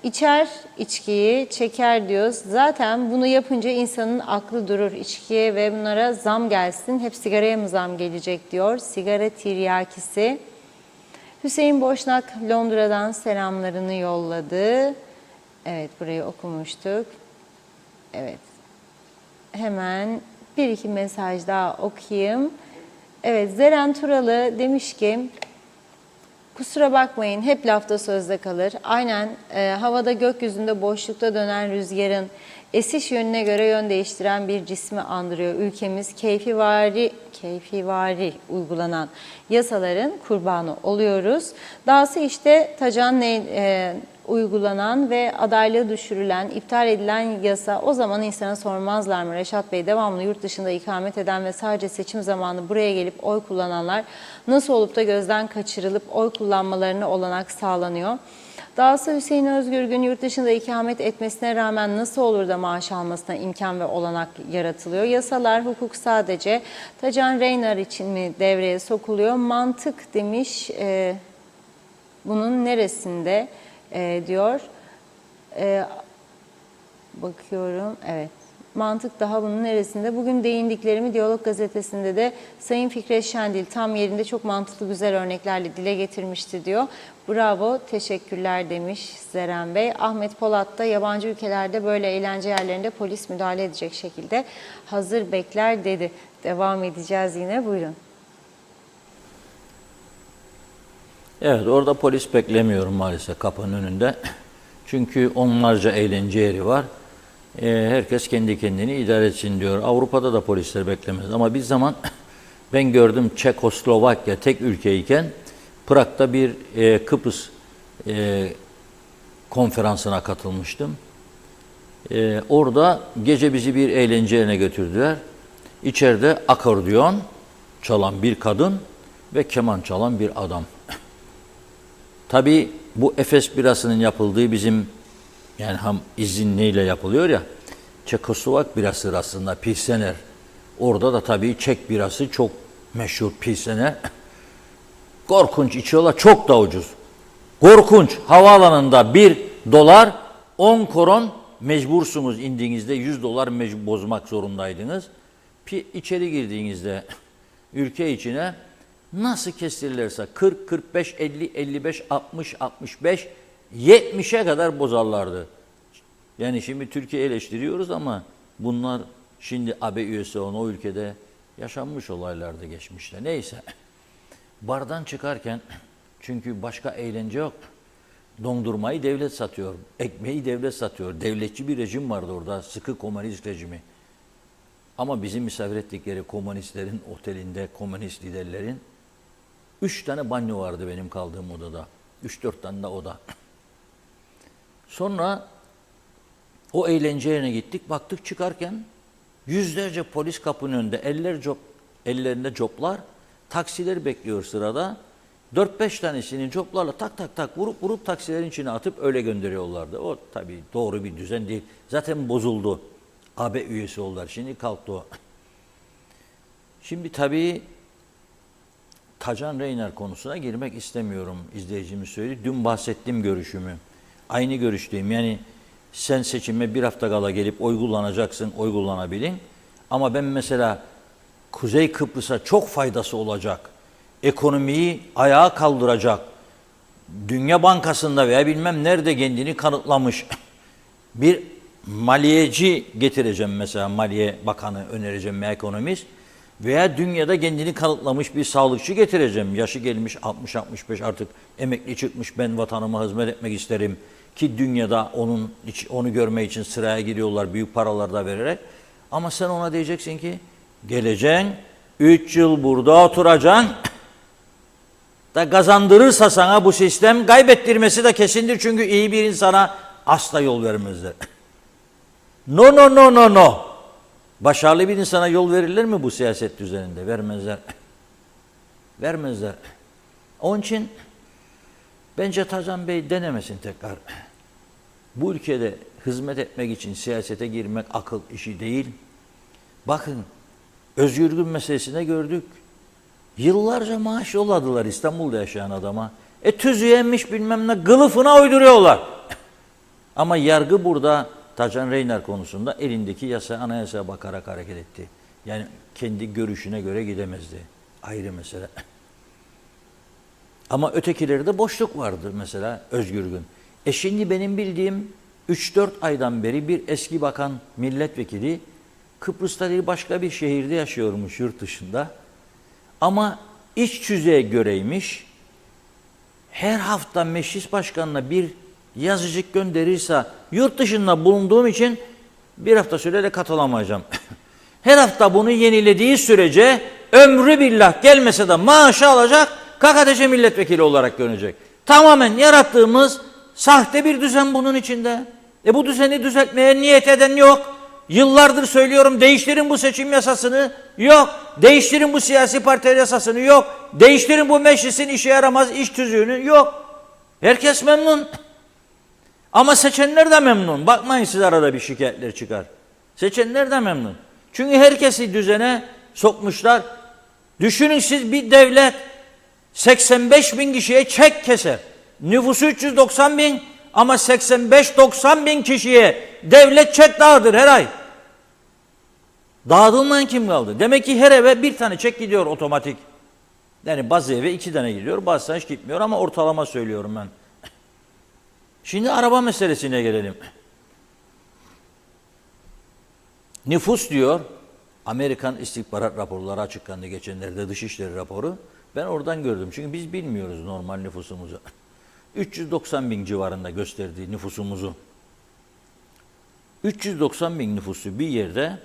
içer içkiyi çeker diyor. Zaten bunu yapınca insanın aklı durur. İçkiye ve bunlara zam gelsin. Hep sigaraya mı zam gelecek diyor. Sigara tiryakisi. Hüseyin Boşnak Londra'dan selamlarını yolladı. Evet, burayı okumuştuk. Evet. Hemen bir iki mesaj daha okuyayım. Evet, Zeren Turalı demiş ki, kusura bakmayın hep lafta sözde kalır. Aynen havada gökyüzünde boşlukta dönen rüzgarın esiş yönüne göre yön değiştiren bir cismi andırıyor. Ülkemiz keyfivari uygulanan yasaların kurbanı oluyoruz. Dahası işte Tacan uygulanan ve adaylığı düşürülen, iptal edilen yasa o zaman insana sormazlar mı? Reşat Bey, devamlı yurt dışında ikamet eden ve sadece seçim zamanı buraya gelip oy kullananlar nasıl olup da gözden kaçırılıp oy kullanmalarına olanak sağlanıyor? Dahası Hüseyin Özgürgün yurt dışında ikamet etmesine rağmen nasıl olur da maaş almasına imkan ve olanak yaratılıyor? Yasalar, hukuk sadece Tacan Reynar için mi devreye sokuluyor? Mantık demiş, bunun neresinde diyor. Bakıyorum, evet. Mantık daha bunun neresinde? Bugün değindiklerimi Diyalog Gazetesi'nde de Sayın Fikret Şendil tam yerinde çok mantıklı güzel örneklerle dile getirmişti diyor. Bravo, teşekkürler demiş Zeren Bey. Ahmet Polat da yabancı ülkelerde böyle eğlence yerlerinde polis müdahale edecek şekilde hazır bekler dedi. Devam edeceğiz yine, buyurun.
Evet, orada polis beklemiyorum maalesef kapının önünde. Çünkü onlarca eğlence yeri var. Herkes kendi kendini idare etsin diyor. Avrupa'da da polisler beklemez. Ama bir zaman ben gördüm, Çekoslovakya tek ülkeyken Prag'da bir Kıbrıs konferansına katılmıştım. Orada gece bizi bir eğlence yerine götürdüler. İçeride akordeon çalan bir kadın ve keman çalan bir adam. Tabii bu Efes birasının yapıldığı bizim, yani ham izinliyle yapılıyor ya, Çekoslovak birası aslında Pilsener. Orada da tabii Çek birası çok meşhur Pilsener. Korkunç içiyorlar, çok da ucuz. Korkunç. Havaalanında 1 dolar 10 koron mecbursunuz, indiğinizde 100 dolar bozmak zorundaydınız. İçeri girdiğinizde ülke içine nasıl kestirirlerse 40, 45, 50, 55, 60, 65, 70'e kadar bozarlardı. Yani şimdi Türkiye eleştiriyoruz ama bunlar şimdi AB üyesi olan o ülkede yaşanmış olaylarda geçmişte. Neyse. Bardan çıkarken, çünkü başka eğlence yok. Dondurmayı devlet satıyor, ekmeği devlet satıyor. Devletçi bir rejim vardı orada, sıkı komünist rejimi. Ama bizim misafir ettikleri komünistlerin otelinde, komünist liderlerin 3 tane banyo vardı benim kaldığım odada. 3-4 tane de oda. Sonra o eğlence yerine gittik. Baktık çıkarken yüzlerce polis kapının önünde, ellerinde coplar, taksileri bekliyor sırada. 4-5 tanesini coplarla tak tak tak vurup taksilerin içine atıp öyle gönderiyorlardı. O tabii doğru bir düzen değil. Zaten bozuldu. AB üyesi oldular. Şimdi kalktı o. Şimdi tabii Tacan Reynar konusuna girmek istemiyorum, izleyicimiz söyledi. Dün bahsettiğim görüşümü. Aynı görüşteyim. Yani sen seçime bir hafta kala gelip oy kullanacaksın, oy kullanabilin. Ama ben mesela Kuzey Kıbrıs'a çok faydası olacak, ekonomiyi ayağa kaldıracak, Dünya Bankası'nda veya bilmem nerede kendini kanıtlamış bir maliyeci getireceğim mesela, Maliye Bakanı önereceğim veya ekonomist. Veya dünyada kendini kanıtlamış bir sağlıkçı getireceğim. Yaşı gelmiş 60-65, artık emekli çıkmış, ben vatanıma hizmet etmek isterim. Ki dünyada onu görmek için sıraya giriyorlar büyük paralar da vererek. Ama sen ona diyeceksin ki geleceksin, 3 yıl burada oturacaksın. Da kazandırırsa sana bu sistem, kaybettirmesi de kesindir. Çünkü iyi bir insana asla yol vermezler. No. Başarılı bir insana yol verirler mi bu siyaset düzeninde? Vermezler. Vermezler. Onun için bence Tacan Bey denemesin tekrar. Bu ülkede hizmet etmek için siyasete girmek akıl işi değil. Bakın, Özgür Gün meselesinde gördük. Yıllarca maaş yolladılar İstanbul'da yaşayan adama. Tüzüğenmiş bilmem ne kılıfına uyduruyorlar. Ama yargı burada Tacan Reynar konusunda elindeki anayasaya bakarak hareket etti. Yani kendi görüşüne göre gidemezdi. Ayrı mesele. Ama ötekilerde boşluk vardır mesela Özgür Gün. Şimdi benim bildiğim 3-4 aydan beri bir eski bakan milletvekili Kıbrıs'ta değil başka bir şehirde yaşıyormuş yurt dışında. Ama iç tüzüğe göreymiş. Her hafta meclis başkanına bir yazıcık gönderirse yurt dışında bulunduğum için bir hafta süreyle katılamayacağım. Her hafta bunu yenilediği sürece ömrü billah gelmese de maaşı alacak, KKTC milletvekili olarak görünecek. Tamamen yarattığımız sahte bir düzen bunun içinde. Bu düzeni düzeltmeye niyet eden yok. Yıllardır söylüyorum, değiştirin bu seçim yasasını, yok. Değiştirin bu siyasi partiler yasasını, yok. Değiştirin bu meclisin işe yaramaz iş tüzüğünü, yok. Herkes memnun. Ama seçenler de memnun. Bakmayın siz arada bir şikayetler çıkar. Seçenler de memnun. Çünkü herkesi düzene sokmuşlar. Düşünün siz bir devlet 85 bin kişiye çek keser. Nüfusu 390 bin ama 85-90 bin kişiye devlet çek dağıtır her ay. Dağıtılmayan kim kaldı? Demek ki her eve bir tane çek gidiyor otomatik. Yani bazı eve 2 tane gidiyor, bazı hiç gitmiyor ama ortalama söylüyorum ben. Şimdi araba meselesine gelelim. Nüfus diyor, Amerikan istihbarat raporları açıklandı geçenlerde, Dışişleri raporu. Ben oradan gördüm çünkü biz bilmiyoruz normal nüfusumuzu. 390 bin civarında gösterdiği nüfusumuzu. 390 bin nüfusu bir yerde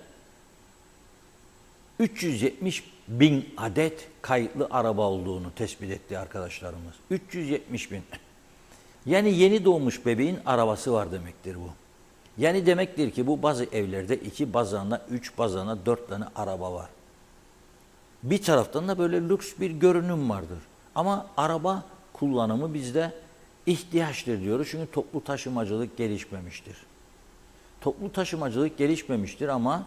370 bin adet kayıtlı araba olduğunu tespit etti arkadaşlarımız. 370 bin. Yani yeni doğmuş bebeğin arabası var demektir bu. Yani demektir ki bu bazı evlerde 2 bazana, 3 bazana 4 tane araba var. Bir taraftan da böyle lüks bir görünüm vardır. Ama araba kullanımı bizde ihtiyaçtır diyoruz. Çünkü toplu taşımacılık gelişmemiştir. Toplu taşımacılık gelişmemiştir ama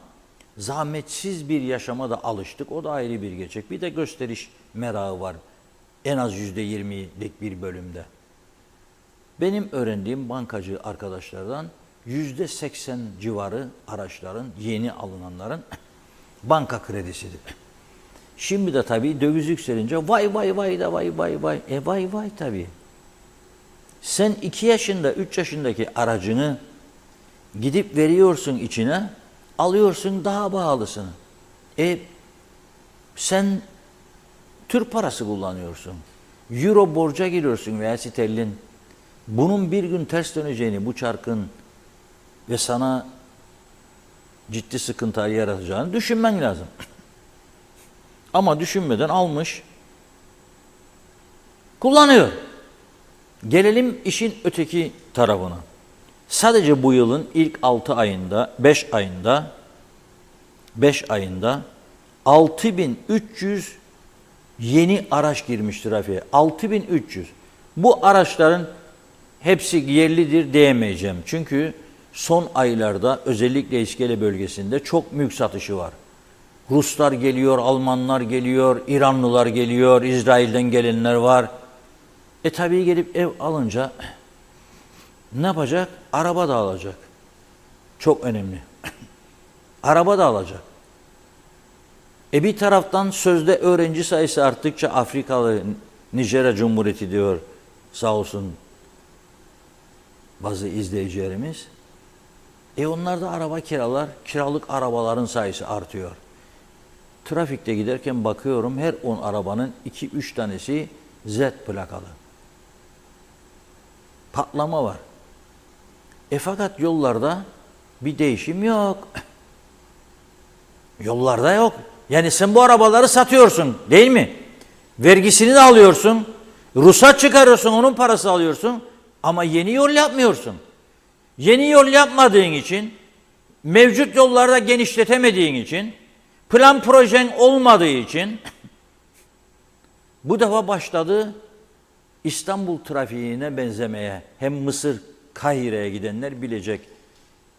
zahmetsiz bir yaşama da alıştık. O da ayrı bir gerçek. Bir de gösteriş merağı var. En az %20'lik bir bölümde. Benim öğrendiğim bankacı arkadaşlardan %80 civarı araçların, yeni alınanların banka kredisidir. Şimdi de tabii döviz yükselince vay vay vay da vay vay vay. Vay vay tabii. Sen 2 yaşında, 3 yaşındaki aracını gidip veriyorsun içine, alıyorsun daha pahalısını. Sen Türk parası kullanıyorsun. Euro borca giriyorsun veya sterlin. Bunun bir gün ters döneceğini, bu çarkın ve sana ciddi sıkıntı yaratacağını düşünmen lazım. Ama düşünmeden almış, kullanıyor. Gelelim işin öteki tarafına. Sadece bu yılın ilk 6 ayında, 5 ayında 6300 yeni araç girmiş trafiğe. 6300. Bu araçların hepsi yerlidir diyemeyeceğim. Çünkü son aylarda özellikle İskele bölgesinde çok mülk satışı var. Ruslar geliyor, Almanlar geliyor, İranlılar geliyor, İsrail'den gelenler var. Tabii gelip ev alınca ne yapacak? Araba da alacak. Çok önemli. Araba da alacak. Bir taraftan sözde öğrenci sayısı arttıkça Afrikalı Nijerya Cumhuriyeti diyor sağ olsun bazı izleyicilerimiz. Onlar da araba kiralar, kiralık arabaların sayısı artıyor. Trafikte giderken bakıyorum her 10 arabanın 2-3 tanesi Z plakalı. Patlama var. Fakat yollarda bir değişim yok. Yollarda yok. Yani sen bu arabaları satıyorsun değil mi? Vergisini de alıyorsun. Ruhsat çıkarıyorsun, onun parası alıyorsun. Ama yeni yol yapmıyorsun. Yeni yol yapmadığın için mevcut yollarda genişletemediğin için, plan projen olmadığı için bu defa başladı İstanbul trafiğine benzemeye. Hem Mısır, Kahire'ye gidenler bilecek.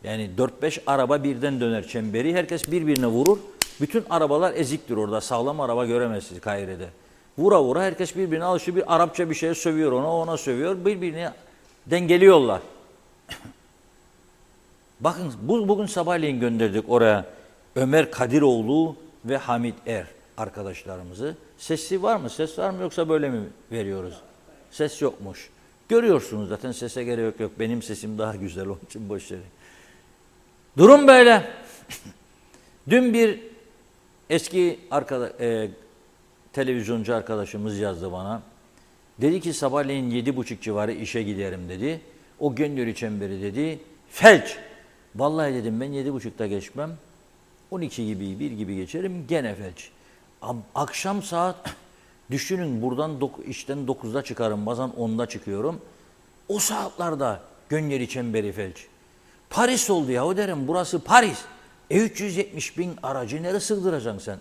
Yani 4-5 araba birden döner çemberi. Herkes birbirine vurur. Bütün arabalar eziktir orada. Sağlam araba göremezsiniz Kahire'de. Vura vura herkes birbirine alışıyor. Bir Arapça bir şeye sövüyor ona sövüyor. Birbirini dengeliyorlar. Bakın bugün sabahleyin gönderdik oraya Ömer Kadiroğlu ve Hamit Er arkadaşlarımızı. Sesi var mı? Ses var mı yoksa böyle mi veriyoruz? Ses yokmuş. Görüyorsunuz zaten sese gerek yok. Benim sesim daha güzel onun için boş verin. Durum böyle. Dün bir eski televizyoncu arkadaşımız yazdı bana. Dedi ki sabahleyin 7.30 civarı işe giderim dedi. O Gönyeri çemberi dedi. Felç. Vallahi dedim ben 7.30'da geçmem. 12 gibi 1 gibi geçerim gene felç. Akşam saat düşünün buradan işten 9'da çıkarım bazen 10'da çıkıyorum. O saatlerde Gönyeri çemberi felç. Paris oldu ya o derim burası Paris. 370.000 aracı nereye sığdıracaksın sen?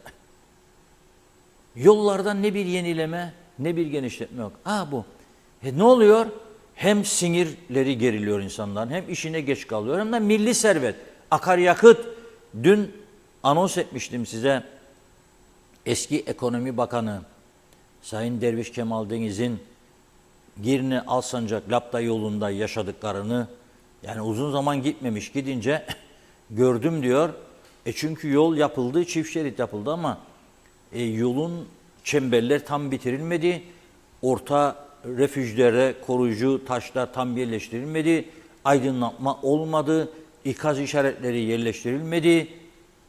Yollarda ne bir yenileme ne bir genişletme yok. Bu. Ne oluyor? Hem sinirleri geriliyor insanların hem işine geç kalıyor hem de milli servet. Akaryakıt. Dün anons etmiştim size eski ekonomi bakanı Sayın Derviş Kemal Deniz'in Girne Alsancak Lapta yolunda yaşadıklarını yani uzun zaman gitmemiş gidince gördüm diyor. Çünkü yol yapıldı çift şerit yapıldı ama yolun çemberler tam bitirilmedi. Orta refüjlere koruyucu taşlar tam yerleştirilmedi. Aydınlatma olmadı. İkaz işaretleri yerleştirilmedi.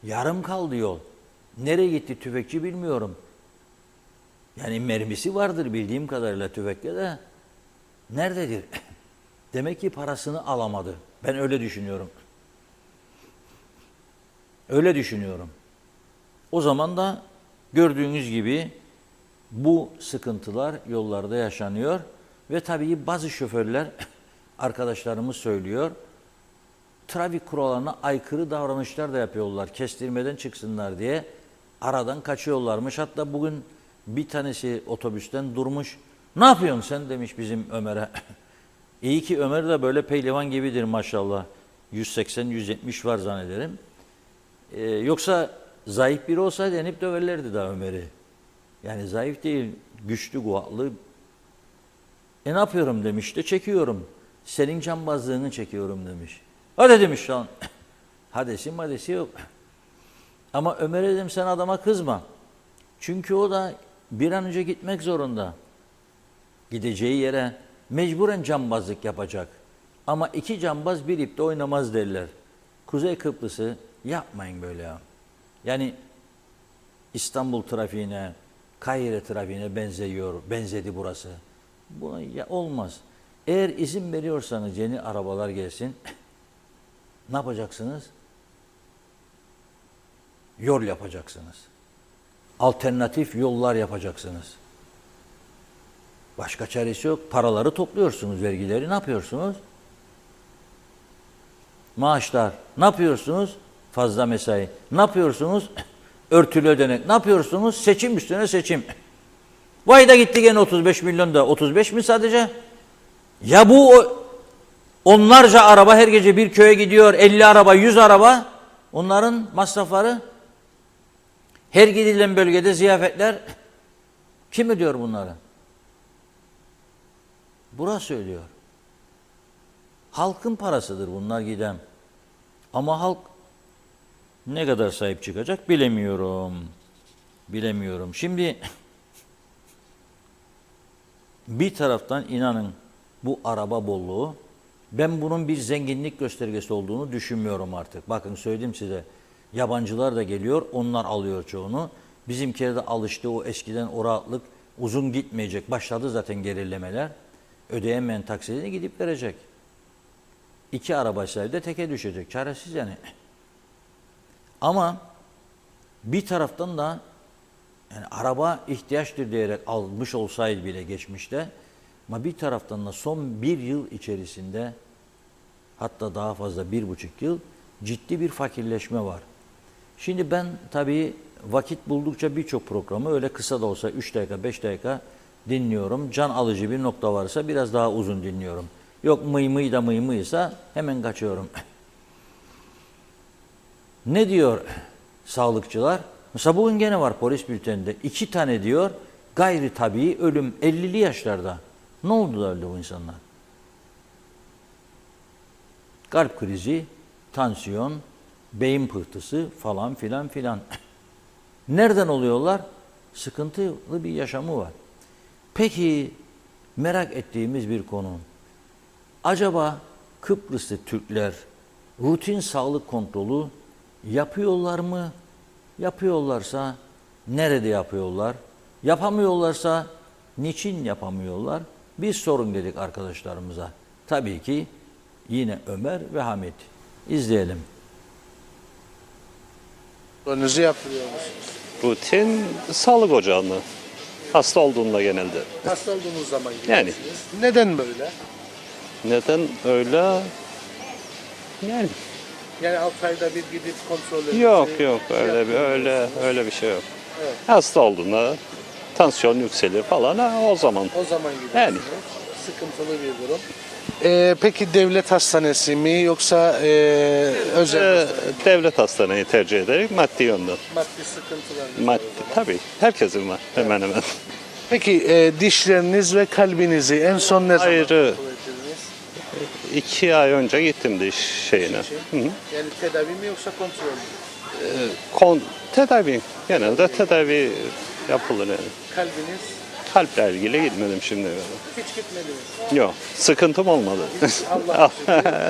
Yarım kaldı yol. Nereye gitti tüfekçi bilmiyorum. Yani mermisi vardır bildiğim kadarıyla tüfekte de. Nerededir? Demek ki parasını alamadı. Ben öyle düşünüyorum. Öyle düşünüyorum. O zaman da gördüğünüz gibi bu sıkıntılar yollarda yaşanıyor ve tabii bazı şoförler arkadaşlarımız söylüyor. Trafik kurallarına aykırı davranışlar da yapıyorlar. Kestirmeden çıksınlar diye aradan kaçıyorlarmış. Hatta bugün bir tanesi otobüsten durmuş. Ne yapıyorsun sen demiş bizim Ömer'e. İyi ki Ömer de böyle pehlivan gibidir maşallah. 180-170 var zannederim. Yoksa zayıf biri olsaydı denip döverlerdi daha Ömer'i. Yani zayıf değil, güçlü, kuvvetli. Ne yapıyorum demiş de çekiyorum. Senin cambazlığını çekiyorum demiş. Hadi demiş lan. Hadesi yok. Ama Ömer'e dedim sen adama kızma. Çünkü o da bir an önce gitmek zorunda. Gideceği yere mecburen cambazlık yapacak. Ama iki cambaz bir ipte oynamaz derler. Kuzey Kıbrıs'ı yapmayın böyle ya. Yani İstanbul trafiğine, Kahire trafiğine benzedi burası. Buna olmaz. Eğer izin veriyorsanız yeni arabalar gelsin, ne yapacaksınız? Yol yapacaksınız. Alternatif yollar yapacaksınız. Başka çaresi yok. Paraları topluyorsunuz, vergileri ne yapıyorsunuz? Maaşlar ne yapıyorsunuz? Fazla mesai. Ne yapıyorsunuz? Örtülü ödenek. Ne yapıyorsunuz? Seçim üstüne seçim. Vay da gitti gene 35 milyon da. 35 mi sadece? Ya bu onlarca araba her gece bir köye gidiyor. 50 araba, 100 araba. Onların masrafları. Her gidilen bölgede ziyafetler. Kim ödüyor bunları? Burası ödüyor. Halkın parasıdır bunlar giden. Ama halk ne kadar sahip çıkacak bilemiyorum. Bilemiyorum. Şimdi bir taraftan inanın bu araba bolluğu ben bunun bir zenginlik göstergesi olduğunu düşünmüyorum artık. Bakın söyledim size. Yabancılar da geliyor. Onlar alıyor çoğunu. Bizimkiler de alıştı. O eskiden o rahatlık uzun gitmeyecek. Başladı zaten gerilemeler. Ödeyemeyen taksidini gidip verecek. 2 araba sahibi de teke düşecek. Çaresiz yani. Ama bir taraftan da yani araba ihtiyaçtır diyerek almış olsaydı bile geçmişte ama bir taraftan da son 1 yıl içerisinde hatta daha fazla 1,5 yıl ciddi bir fakirleşme var. Şimdi ben tabii vakit buldukça birçok programı öyle kısa da olsa 3 dakika 5 dakika dinliyorum. Can alıcı bir nokta varsa biraz daha uzun dinliyorum. Yok mıy da mıysa hemen kaçıyorum. Ne diyor sağlıkçılar? Mesela bugün gene var polis bülteninde 2 tane diyor gayri tabii ölüm 50'li yaşlarda. Ne oldu da öldü bu insanlar? Kalp krizi, tansiyon, beyin pıhtısı falan filan filan. Nereden oluyorlar? Sıkıntılı bir yaşamı var. Peki merak ettiğimiz bir konu. Acaba Kıbrıslı Türkler rutin sağlık kontrolü yapıyorlar mı? Yapıyorlarsa nerede yapıyorlar? Yapamıyorlarsa niçin yapamıyorlar? Biz sorun dedik arkadaşlarımıza. Tabii ki yine Ömer ve Hamit. İzleyelim.
Önünüzü yaptırıyor musunuz?
Rutin sağlık ocağında. Hasta olduğunda genelde.
Hasta olduğunuz zaman
Yani.
gidiyorsunuz. Neden böyle?
Neden öyle? Yani
Yani 6 ayda bir gidip kontrol
yok öyle bir şey yok.
Evet.
Hasta olduğunda tansiyon yükselir falan o zaman.
O zaman gidiyorsunuz.
Yani.
Sıkıntılı bir durum. Peki devlet hastanesi mi yoksa özel
Devlet hastaneyi tercih ederek maddi yönden.
maddi sıkıntılar mı?
Maddi, tabii herkesin var hemen hemen.
Peki dişleriniz ve kalbinizi en son ne zaman
Ayrı.
kontrol ettiniz?
2 ay önce gittim diş şeyine. Hı hı.
Yani tedavi mi yoksa kontrol mü?
Tedavi. Genelde tedavi yapılır yani.
Kalbiniz
Kalple ilgili gitmedim şimdi.
hiç gitmediniz.
Yok, sıkıntım olmadı.
Allah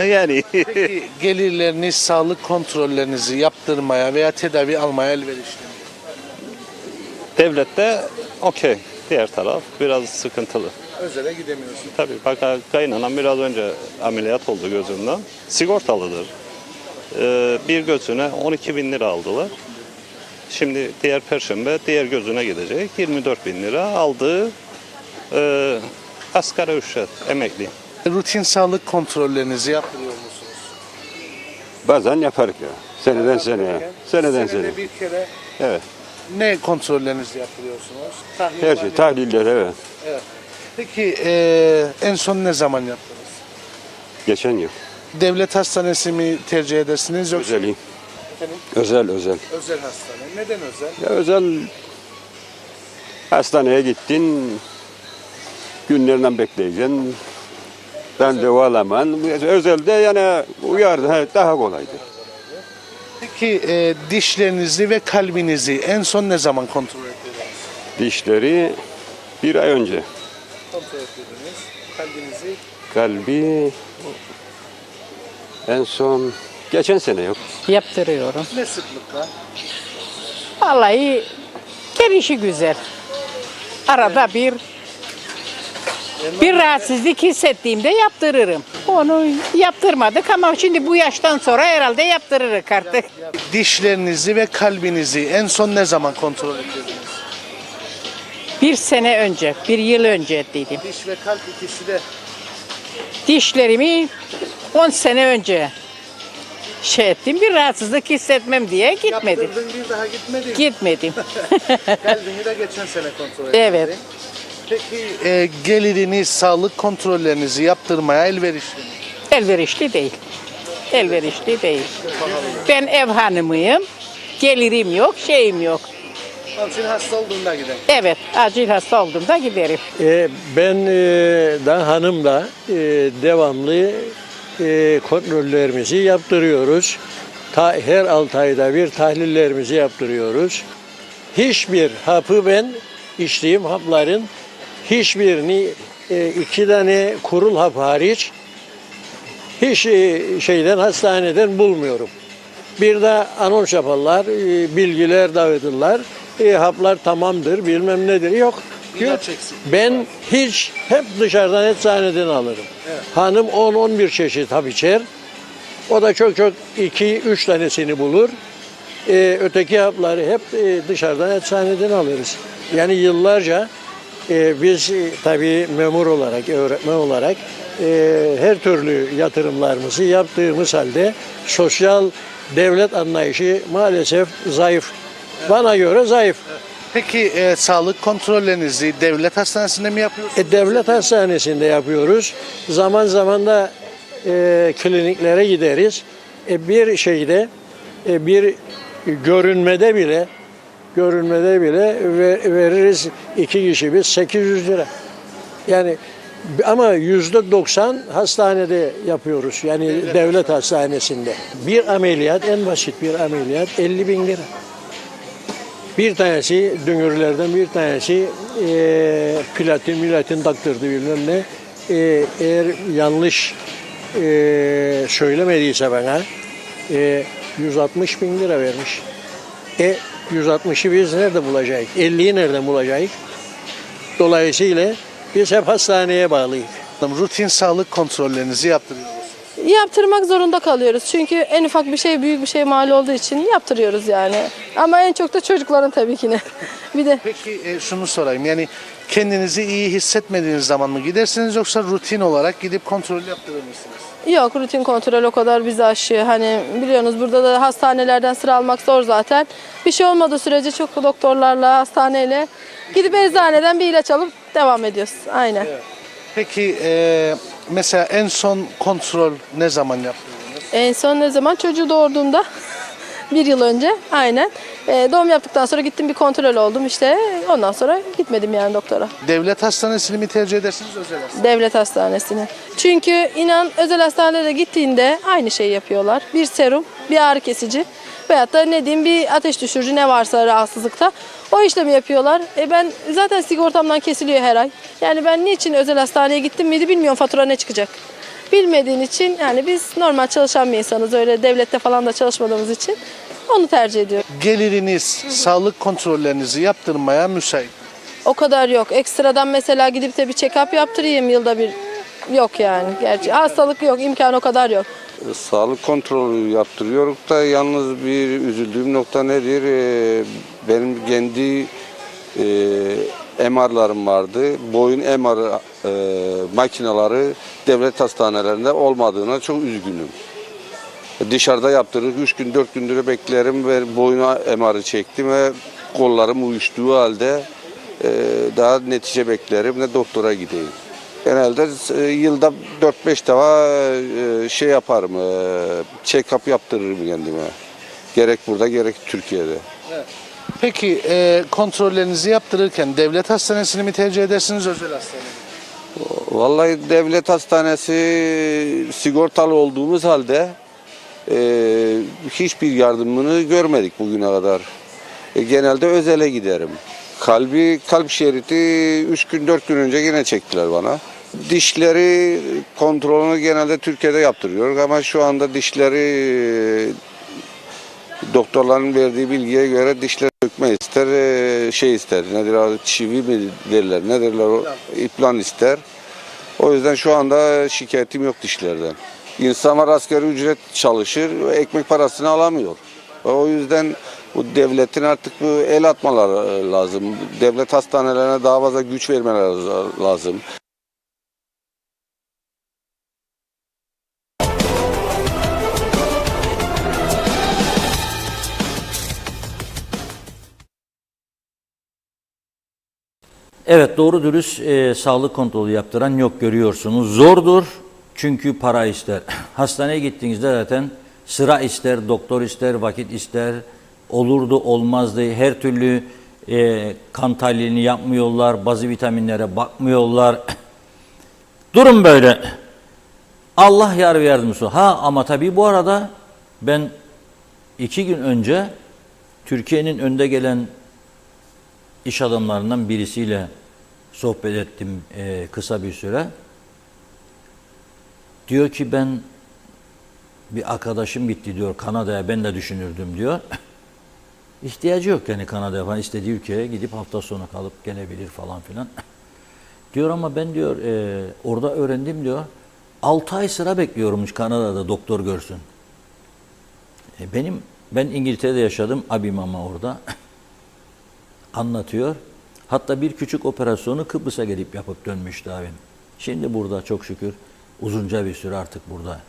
Yani
Peki gelirleriniz sağlık kontrollerinizi yaptırmaya veya tedavi almaya elverişli mi?
devlette okey. Diğer taraf biraz sıkıntılı.
Özele gidemiyorsun.
Tabii bak kaynanam biraz önce ameliyat oldu gözünden. Sigortalıdır. Bir gözüne 12 bin lira aldılar. Şimdi diğer perşembe diğer gözüne gidecek. 24 bin lira aldığı asgari ücret emekli.
Rutin sağlık kontrollerinizi yaptırıyor musunuz?
Bazen yaparız ya. Seneden seneye. Seneden seneye.
Senede bir kere
Evet.
ne kontrollerinizi yaptırıyorsunuz? Tahlil
Her şey,
var,
tahliller evet.
Evet. Peki en son ne zaman yaptınız?
Geçen yıl.
Devlet hastanesi mi tercih edersiniz yoksa
Özel,
Efendim?
özel.
Özel hastane? Neden özel?
Ya özel hastaneye gittin, günlerinden bekleyeceksin. Randevu alaman. Özelde yani uyardı, daha kolaydı.
Peki dişlerinizi ve kalbinizi en son ne zaman kontrol ettiniz?
Dişleri 1 ay önce.
Kontrol ettiniz. Kalbinizi
Kalbi en son geçen sene yok.
Yaptırıyorum.
ne sıklıkla?
Vallahi gelişi güzel. Arada bir rahatsızlık hissettiğimde yaptırırım. Onu yaptırmadık ama şimdi bu yaştan sonra herhalde yaptırırız artık.
Dişlerinizi ve kalbinizi en son ne zaman kontrol ettiniz?
1 sene önce, 1 yıl önce ettiydim.
Diş ve kalp ikisi de
Dişlerimi 10 sene önce ettim. Bir rahatsızlık hissetmem diye gitmedim.
yaptırdın, bir daha gitmedin.
Gitmedim.
Kalbini de geçen sene kontrol ettin.
Evet.
Peki geliriniz, sağlık kontrollerinizi yaptırmaya elverişli mi?
Elverişli değil. Elverişli değil. Ben ev hanımıyım. Gelirim yok, şeyim yok.
Onun için hasta olduğunda giden.
Evet, acil hasta olduğumda giderim.
Ben da hanımla devamlı kontrollerimizi yaptırıyoruz. Her 6 ayda bir tahlillerimizi yaptırıyoruz. Hiçbir hapı ben içtiğim hapların hiçbirini 2 tane kurul hap hariç hiç hastaneden bulmuyorum. Bir de anons yaparlar, bilgiler dağıtırlar. Haplar tamamdır, bilmem nedir. Yok.
İlaç eksik.
Ben hep dışarıdan eczaneden alırım.
Evet.
Hanım 10-11 çeşit hap içer. O da çok 2-3 tanesini bulur. Öteki hapları hep dışarıdan eczaneden alırız. Yani yıllarca biz tabii memur olarak, öğretmen olarak her türlü yatırımlarımızı yaptığımız halde sosyal devlet anlayışı maalesef zayıf. Bana göre zayıf.
Peki sağlık kontrollerinizi devlet hastanesinde mi yapıyorsunuz?
Devlet hastanesinde yapıyoruz. Zaman zaman da kliniklere gideriz. Bir şeyde bir görünmede bile veririz 2 kişi biz 800 lira. Yani ama %90 hastanede yapıyoruz. Yani devlet hastanesinde. Bir ameliyat, en basit bir ameliyat 50.000 lira. Bir tanesi, döngürlerden bir tanesi platin taktırdı bilmem ne. Eğer yanlış söylemediyse bana 160.000 lira vermiş. 160'ı biz nerede bulacağız? 50'yi nereden bulacağız? Dolayısıyla biz hep hastaneye bağlıyız.
Rutin sağlık kontrollerinizi yaptırıyorsunuz.
Yaptırmak zorunda kalıyoruz. Çünkü en ufak bir şey büyük bir şey mal olduğu için yaptırıyoruz yani. Ama en çok da çocukların tabii ki ne. Bir de
Peki şunu sorayım, yani kendinizi iyi hissetmediğiniz zaman mı gidersiniz yoksa rutin olarak gidip kontrol yaptırır mısınız?
yok, rutin kontrol o kadar bizi aşıyor. Hani biliyorsunuz burada da hastanelerden sıra almak zor zaten. Bir şey olmadığı sürece çok doktorlarla, hastaneyle gidip eczaneden bir ilaç alıp devam ediyoruz. Aynen.
Evet. Peki mesela en son kontrol ne zaman yaptırdınız?
En son ne zaman? Çocuğu doğurduğumda 1 yıl önce aynen. Doğum yaptıktan sonra gittim bir kontrol oldum işte. Ondan sonra gitmedim yani doktora.
Devlet hastanesini mi tercih edersiniz, özel hastane?
Devlet hastanesine. Çünkü inan özel hastanelere gittiğinde aynı şeyi yapıyorlar. Bir serum, bir ağrı kesici veyahut da ne diyeyim bir ateş düşürücü ne varsa rahatsızlıkta o işlemi yapıyorlar. Ben zaten sigortamdan kesiliyor her ay. Yani ben niçin özel hastaneye gittim miydi bilmiyorum fatura ne çıkacak. Bilmediğin için yani biz normal çalışan bir insanız. Öyle devlette falan da çalışmadığımız için onu tercih ediyorum.
Geliriniz sağlık kontrollerinizi yaptırmaya müsait.
O kadar yok. Ekstradan mesela gidip de bir check-up yaptırayım yılda bir. Yok yani. Gerçi hastalık yok. İmkan o kadar yok.
Sağlık kontrolü yaptırıyoruz da yalnız bir üzüldüğüm nokta nedir? Benim kendi MR'larım vardı. Boyun MR makineleri devlet hastanelerinde olmadığına çok üzgünüm. Dışarıda yaptırdık. 3 gün 4 gündür beklerim ve boyuna MR'ı çektim ve kollarım uyuştuğu halde daha netice beklerim ve doktora gideyim. Genelde yılda 4-5 defa şey yaparım, check-up yaptırırım kendime. Gerek burada gerek Türkiye'de.
Peki kontrollerinizi yaptırırken devlet hastanesini mi tercih edersiniz, özel hastane mi?
Vallahi devlet hastanesi sigortalı olduğumuz halde hiçbir yardımını görmedik bugüne kadar. Genelde özele giderim. Kalp şeridi 3 gün 4 gün önce yine çektiler bana. Dişleri kontrolünü genelde Türkiye'de yaptırıyoruz ama şu anda dişleri doktorların verdiği bilgiye göre dişler sökme ister, şey ister, nedir abi, çivi mi derler, ne derler o, implant ister. O yüzden şu anda şikayetim yok dişlerden. İnsanlar asgari ücret çalışır, ekmek parasını alamıyor. O yüzden bu devletin artık bu el atmaları lazım. Devlet hastanelerine daha fazla güç vermeleri lazım.
Evet, doğru dürüst sağlık kontrolü yaptıran yok, görüyorsunuz. Zordur çünkü para ister. Hastaneye gittiğinizde zaten sıra ister, doktor ister, vakit ister. Olurdu olmazdı, her türlü kan tahlilini yapmıyorlar, bazı vitaminlere bakmıyorlar. Durum böyle. Allah yar ve yardımcısı. Ama tabii bu arada ben 2 gün önce Türkiye'nin önde gelen iş adamlarından birisiyle sohbet ettim kısa bir süre. Diyor ki ben bir arkadaşım gitti diyor Kanada'ya, ben de düşünürdüm diyor. İhtiyacı yok yani Kanada'ya falan, istediği ülkeye gidip hafta sonu kalıp gelebilir falan filan. Diyor ama ben diyor orada öğrendim diyor 6 ay sıra bekliyormuş Kanada'da doktor görsün. Ben İngiltere'de yaşadım, abim ama orada anlatıyor. Hatta bir küçük operasyonu Kıbrıs'a gelip yapıp dönmüştü abim. Şimdi burada çok şükür Uzunca bir süre artık burada.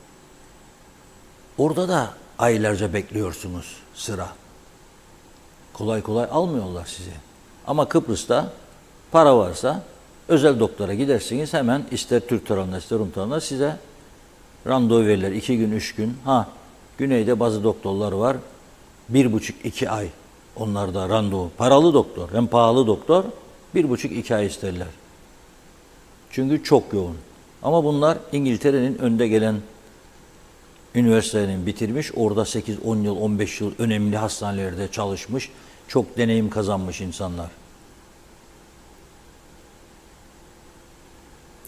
Orada da aylarca bekliyorsunuz sıra. Kolay kolay almıyorlar sizi. Ama Kıbrıs'ta para varsa özel doktora gidersiniz, hemen ister Türk tarafından ister Rum tarafından size randevu verirler. 2 gün 3 gün. Güneyde bazı doktorlar var. 1,5-2 ay. Onlar da randevu. Paralı doktor hem pahalı doktor 1,5-2 ay isterler. Çünkü çok yoğun. Ama bunlar İngiltere'nin önde gelen üniversitelerini bitirmiş. Orada 8-10 yıl, 15 yıl önemli hastanelerde çalışmış. Çok deneyim kazanmış insanlar.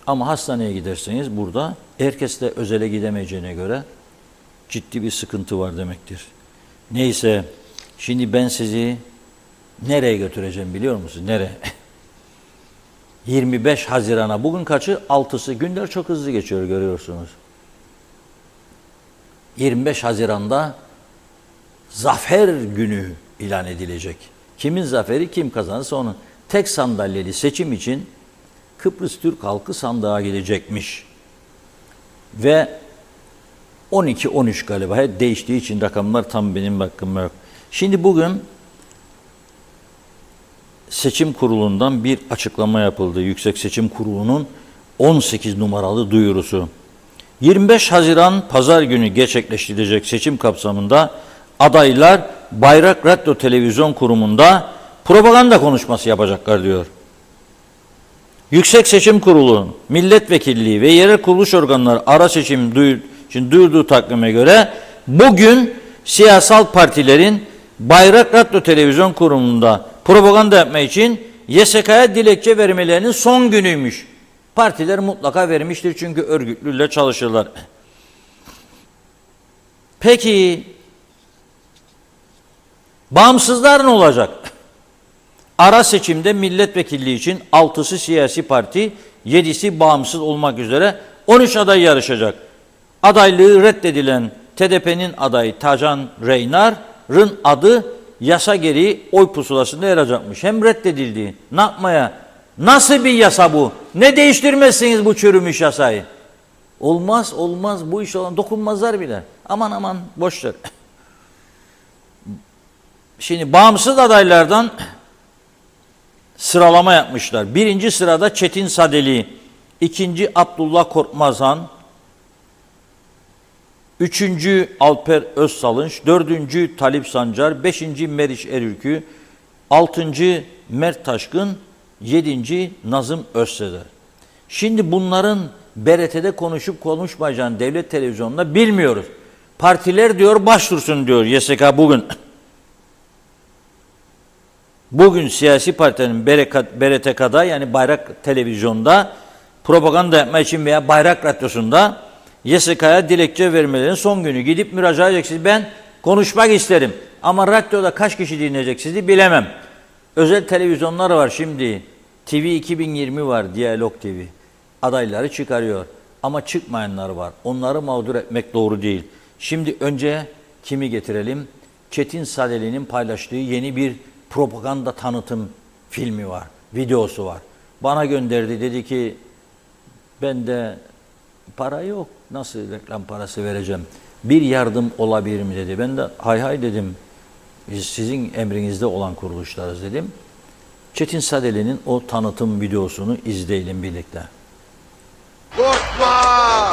Ama hastaneye giderseniz burada herkes de özele gidemeyeceğine göre ciddi bir sıkıntı var demektir. Neyse, şimdi ben sizi nereye götüreceğim biliyor musunuz? Nereye? 25 Haziran'a, bugün kaçı? 6'sı. Günler çok hızlı geçiyor, görüyorsunuz. 25 Haziran'da zafer günü ilan edilecek. Kimin zaferi, kim kazanırsa onun. Tek sandalyeli seçim için Kıbrıs Türk halkı sandığa gidecekmiş. Ve 12-13 galiba, değiştiği için rakamlar tam benim hakkımda yok. Şimdi bugün seçim kurulundan bir açıklama yapıldı. Yüksek Seçim Kurulu'nun 18 numaralı duyurusu. 25 Haziran Pazar günü gerçekleştirilecek seçim kapsamında adaylar Bayrak Radyo Televizyon Kurumu'nda propaganda konuşması yapacaklar diyor. Yüksek Seçim Kurulu, milletvekilliği ve yerel kuruluş organları ara seçim için duyurduğu takvime göre bugün siyasal partilerin Bayrak Radyo Televizyon Kurumu'nda propaganda yapmak için YSK'ya dilekçe vermelerinin son günüymüş. Partiler mutlaka vermiştir çünkü örgütlüyle çalışırlar. Peki bağımsızlar ne olacak? Ara seçimde milletvekilliği için 6'sı siyasi parti, 7'si bağımsız olmak üzere 13 aday yarışacak. Adaylığı reddedilen TDP'nin adayı Tacan Reynar'ın adı yasa gereği oy pusulasında yer alacakmış. Hem reddedildi. Ne yapmaya? Nasıl bir yasa bu? Ne değiştirmezsiniz bu çürümüş yasayı? Olmaz, olmaz. Bu iş olan dokunmazlar bile. Aman aman boşver. Şimdi bağımsız adaylardan sıralama yapmışlar. 1. sırada Çetin Sadeli, 2. Abdullah Korkmazhan, 3. Alper Özsalınç, 4. Talip Sancar, 5. Meriç Erülkü, 6. Mert Taşkın, 7. Nazım Özsezer. Şimdi bunların BRT'de konuşup konuşmayacağını devlet televizyonunda bilmiyoruz. Partiler diyor başvursun diyor YSK bugün. Bugün siyasi partilerin BRTK'da yani Bayrak Televizyon'da propaganda yapmak için veya Bayrak Radyosu'nda YSK'ya dilekçe vermelerinin son günü. Gidip müracaat edeceksiniz. Ben konuşmak isterim ama radyoda kaç kişi dinleyecek sizi bilemem. Özel televizyonlar var şimdi. TV 2020 var, Diyalog TV. Adayları çıkarıyor ama çıkmayanlar var. Onları mağdur etmek doğru değil. Şimdi önce kimi getirelim? Çetin Sadeli'nin paylaştığı yeni bir propaganda tanıtım filmi var, videosu var. Bana gönderdi, dedi ki bende para yok, nasıl reklam parası vereceğim? Bir yardım olabilir mi dedi. Ben de hay hay dedim. Biz sizin emrinizde olan kuruluşlarız dedim. Çetin Sadeli'nin o tanıtım videosunu izleyelim birlikte.
Korkma!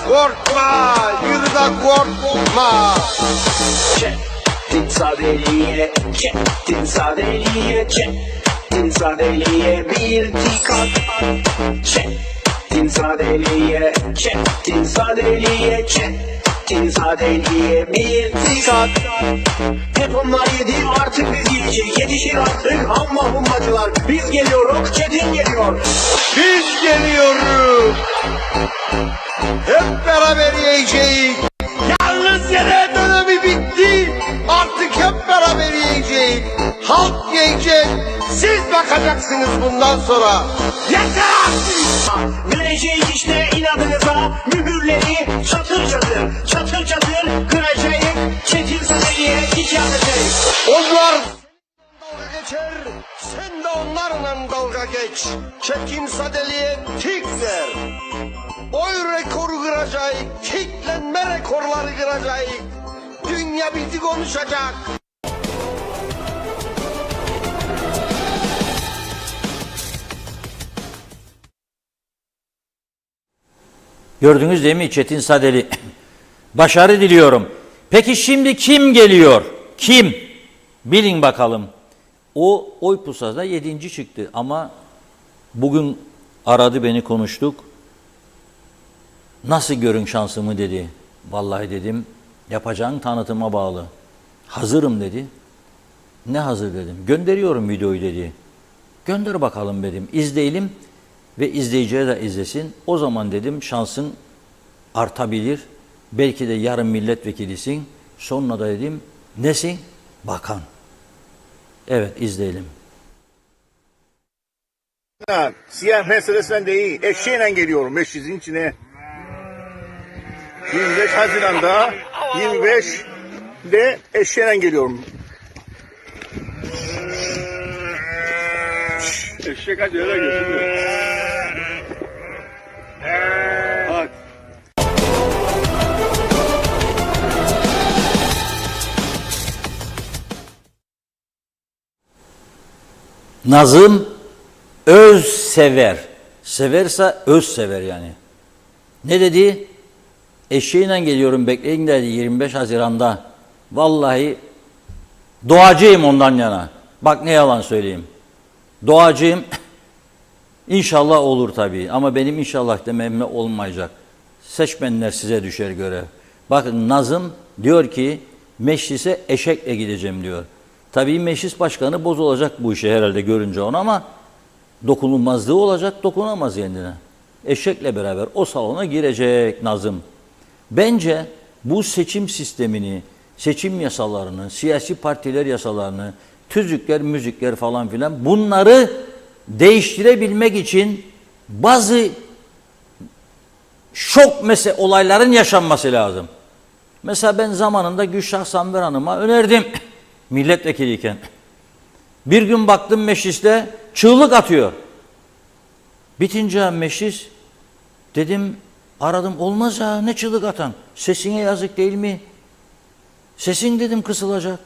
Korkma! Yürü de korkma!
Çetin Sadeli'ye, Çetin Sadeli'ye, Çetin Sadeli'ye bir dikkat. Çetin Sadeli'ye, Çetin Sadeli'ye, Çetin Sadeli'ye bir dikkat. Hep onlar yedi artık biz yiyecek. Yetişir artık amma hummacılar. Biz geliyoruz, Çetin geliyor.
Biz geliyoruz! Hep beraber yiyeceğiz! Yalnız yere dönemi bitti! Artık hep beraber yiyeceğiz! Halk yiyecek! Siz bakacaksınız bundan sonra! Yeter!
Vereceğiz işte inadınıza mühürleri çatır çatır, çatır çatır kıracağız. Çetin Sadeli'ye dikeceğiz.
Onlar dalga geçer, sen de onlarla dalga geç. Çetin Sadeli'ye tik ver. Oy rekoru kıracağız, kitlenme rekorları kıracağız. Dünya bizi konuşacak.
Gördünüz değil mi Çetin Sadeli? Başarı diliyorum. Peki şimdi kim geliyor? Kim? Bilin bakalım. O oy pusulada 7. çıktı ama bugün aradı beni, konuştuk. Nasıl görün şansımı dedi. Vallahi dedim yapacağın tanıtıma bağlı. Hazırım dedi. Ne hazır dedim. Gönderiyorum videoyu dedi. Gönder bakalım dedim. İzleyelim ve izleyiciye de izlesin. O zaman dedim şansın artabilir. Belki de yarın milletvekilisin. Sonra da dedim nesin? Bakan. Evet, izleyelim.
Siyah Mercedes'ten değil, eşeğiyle geliyorum Meşriz'in içine. 25 Haziran'da 25'de eşeğiyle geliyorum. Eşek hadi öyle götürüyor. Bak.
Nazım Özsever. Severse özsever yani. Ne dedi? Eşeğiyle geliyorum bekleyin dedi 25 Haziran'da. Vallahi doğacıyım ondan yana. Bak ne yalan söyleyeyim. Doğacıyım. İnşallah olur tabii. Ama benim inşallah dememle olmayacak. Seçmenler size düşer görev. Bakın Nazım diyor ki meclise eşekle gideceğim diyor. Tabii meclis başkanı bozulacak bu işe herhalde görünce onu ama dokunulmazlığı olacak, dokunamaz kendine. Eşekle beraber o salona girecek Nazım. Bence bu seçim sistemini, seçim yasalarını, siyasi partiler yasalarını, tüzükler, müzikler falan filan bunları değiştirebilmek için bazı şok olayların yaşanması lazım. Mesela ben zamanında Gülşah Samver Hanım'a önerdim milletvekiliyken. Bir gün baktım mecliste çığlık atıyor. Bitince meclis dedim aradım olmaz ya ne çığlık atan. Sesine yazık değil mi? Sesin dedim kısılacak.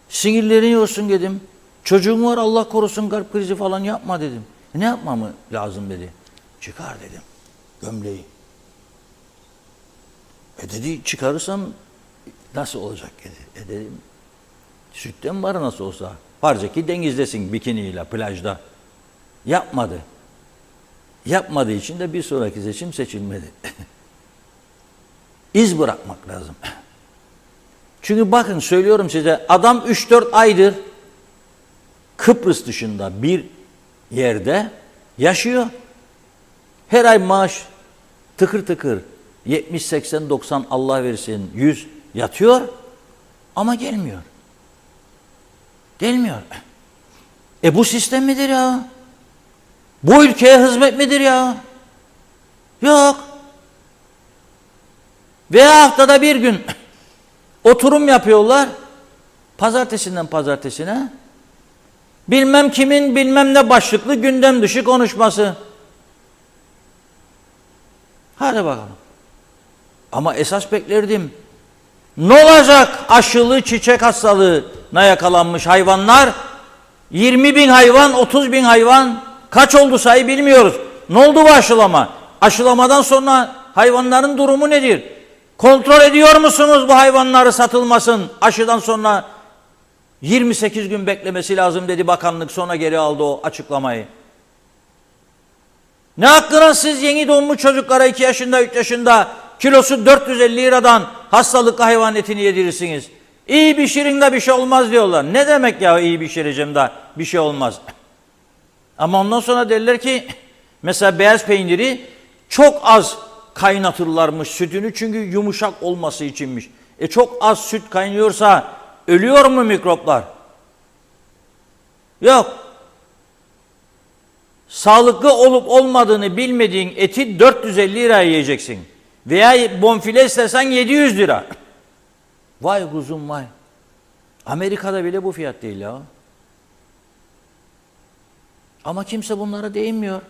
Sinirlerin yorsun dedim. Çocuğun var Allah korusun kalp krizi falan yapma dedim. Ne yapmamı lazım dedi. Çıkar dedim gömleği. Dedi çıkarırsam nasıl olacak dedi. Dedim sütten var nasıl olsa. Farz ki denizdesin bikiniyle plajda. Yapmadı. Yapmadığı için de bir sonraki seçim seçilmedi. İz bırakmak lazım. Çünkü bakın söylüyorum size adam 3-4 aydır Kıbrıs dışında bir yerde yaşıyor. Her ay maaş tıkır tıkır 70, 80, 90 Allah versin 100 yatıyor ama gelmiyor. Gelmiyor. Bu sistem midir ya? Bu ülkeye hizmet midir ya? Yok. Veya haftada bir gün oturum yapıyorlar. Pazartesinden pazartesine. Bilmem kimin bilmem ne başlıklı gündem dışı konuşması. Hadi bakalım. Ama esas beklerdim. Ne olacak aşılı çiçek hastalığına yakalanmış hayvanlar? 20 bin hayvan, 30 bin hayvan. Kaç oldu sayı bilmiyoruz. Ne oldu bu aşılama? Aşılamadan sonra hayvanların durumu nedir? Kontrol ediyor musunuz bu hayvanları satılmasın? Aşıdan sonra 28 gün beklemesi lazım dedi bakanlık. Sonra geri aldı o açıklamayı. Ne hakkına siz yeni doğmuş çocuklara 2 yaşında 3 yaşında kilosu 450 liradan hastalıklı hayvan etini yedirirsiniz? İyi pişirin de bir şey olmaz diyorlar. Ne demek ya iyi pişireceğim de bir şey olmaz? Ama ondan sonra derler ki mesela beyaz peyniri çok az kaynatırlarmış sütünü çünkü yumuşak olması içinmiş. Çok az süt kaynıyorsa ölüyor mu mikroplar? Yok. Sağlıklı olup olmadığını bilmediğin eti 450 liraya yiyeceksin. Veya bonfile istesen 700 lira. Vay kuzum vay. Amerika'da bile bu fiyat değil ya. Ama kimse bunlara değinmiyor.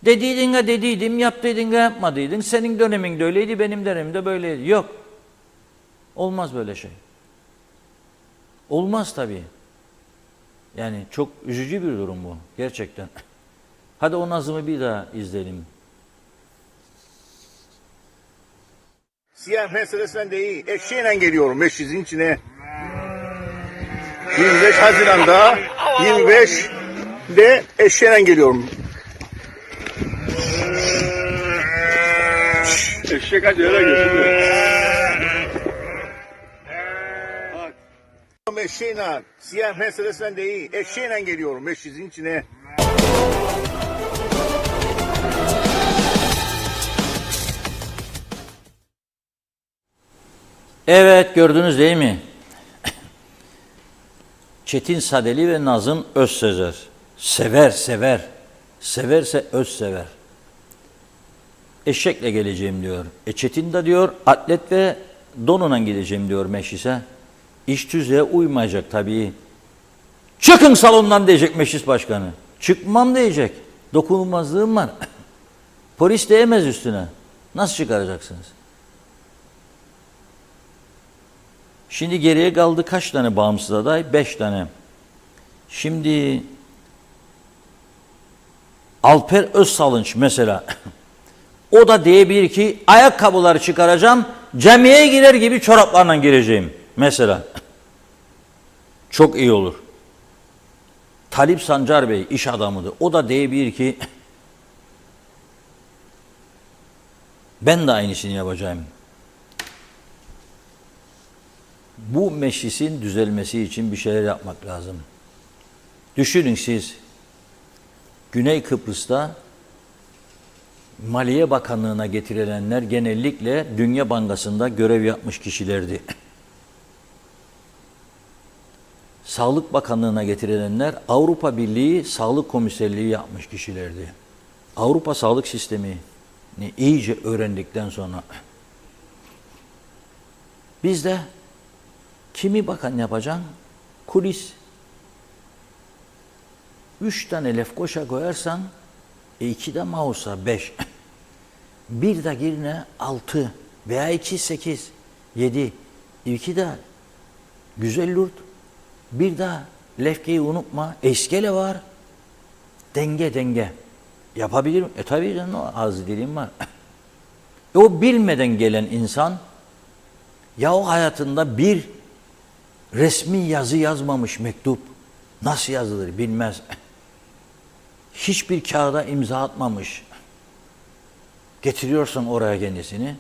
Dediydin ha dediydim, yaptıydın ha yapmadıydın. Senin döneminde öyleydi, benim dönemimde böyleydi. Yok. Olmaz böyle şey. Olmaz tabii. Yani çok üzücü bir durum bu. Gerçekten. Hadi o Nazım'ı bir daha izleyelim.
Siyah Mercedes'ten değil. Eşeğiyle geliyorum Meşiz'in içine. 25 Haziran'da 25'de eşeğiyle geliyorum. Eşek hadi öyle geçiyor. Eşeğiyle, siyah Mercedes'ten değil. Eşeğiyle geliyorum Meşiz'in içine.
Evet, gördünüz değil mi? Çetin Sadeli ve Nazım Özsezer. Sever. Severse özsever. Eşekle geleceğim diyor. Çetin de diyor atlet ve donuna gideceğim diyor meclise. İş tüzüğe uymayacak tabii. Çıkın salondan diyecek meclis başkanı. Çıkmam diyecek. Dokunulmazlığım var. Polis değmez üstüne. Nasıl çıkaracaksınız? Şimdi geriye kaldı kaç tane bağımsız aday? 5 tane. Şimdi Alper Özsalınç mesela. O da diyebilir ki ayakkabıları çıkaracağım, camiye girer gibi çoraplarla gireceğim mesela. Çok iyi olur. Talip Sancar Bey iş adamıdır. O da diyebilir ki ben de aynısını yapacağım. Bu meclisin düzelmesi için bir şeyler yapmak lazım. Düşünün siz, Güney Kıbrıs'ta Maliye Bakanlığı'na getirilenler genellikle Dünya Bankası'nda görev yapmış kişilerdi. Sağlık Bakanlığı'na getirilenler Avrupa Birliği Sağlık Komiserliği yapmış kişilerdi. Avrupa sağlık sistemini iyice öğrendikten sonra biz de kimi bakan yapacaksın? Kulis. 3 tane lefkoşa koyarsan 2 de Mausa 5. Bir de girine 6 veya 2 8 7. 2 de güzel lurt. Bir de lefkeyi unutma. Eskele var. Denge. Yapabilir mi? Tabii canım o ağzı dilim var. O bilmeden gelen insan ya o hayatında bir resmi yazı yazmamış mektup. Nasıl yazılır bilmez. Hiçbir kağıda imza atmamış. Getiriyorsan oraya kendisini.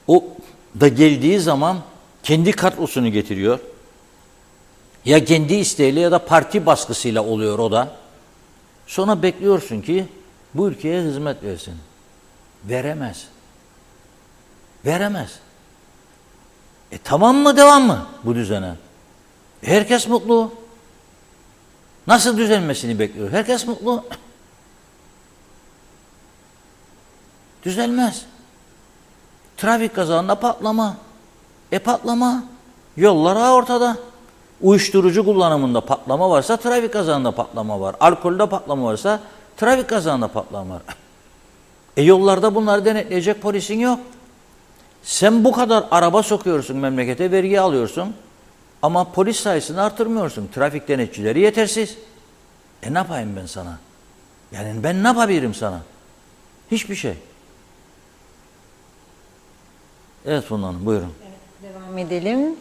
O da geldiği zaman kendi kadrosunu getiriyor. Ya kendi isteğiyle ya da parti baskısıyla oluyor o da. Sonra bekliyorsun ki bu ülkeye hizmet versin. Veremez. Tamam mı devam mı bu düzene? Herkes mutlu. Nasıl düzelmesini bekliyor? Herkes mutlu. Düzelmez. Trafik kazasında patlama. Patlama. Yollar ortada. Uyuşturucu kullanımında patlama varsa trafik kazasında patlama var. Alkolde patlama varsa trafik kazasında patlama var. Yollarda bunları denetleyecek polisin yok. Sen bu kadar araba sokuyorsun memlekete, vergi alıyorsun. Ama polis sayısını artırmıyorsun. Trafik denetçileri yetersiz. Ne yapayım ben sana? Yani ben ne yapabilirim sana? Hiçbir şey. Evet Funda Hanım, buyurun.
Evet, devam edelim.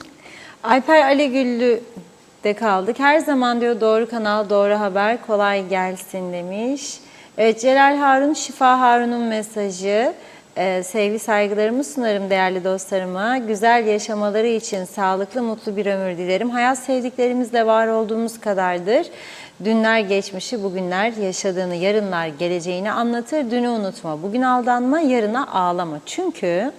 Alper Aligüllü'de kaldık. Her zaman diyor doğru kanal, doğru haber, kolay gelsin demiş. Evet, Celal Harun, Şifa Harun'un mesajı. Sevgi saygılarımı sunarım değerli dostlarıma. Güzel yaşamaları için sağlıklı, mutlu bir ömür dilerim. Hayat sevdiklerimizle var olduğumuz kadardır. Dünler geçmişi, bugünler yaşadığını, yarınlar geleceğini anlatır. Dünü unutma, bugün aldanma, yarına ağlama. Çünkü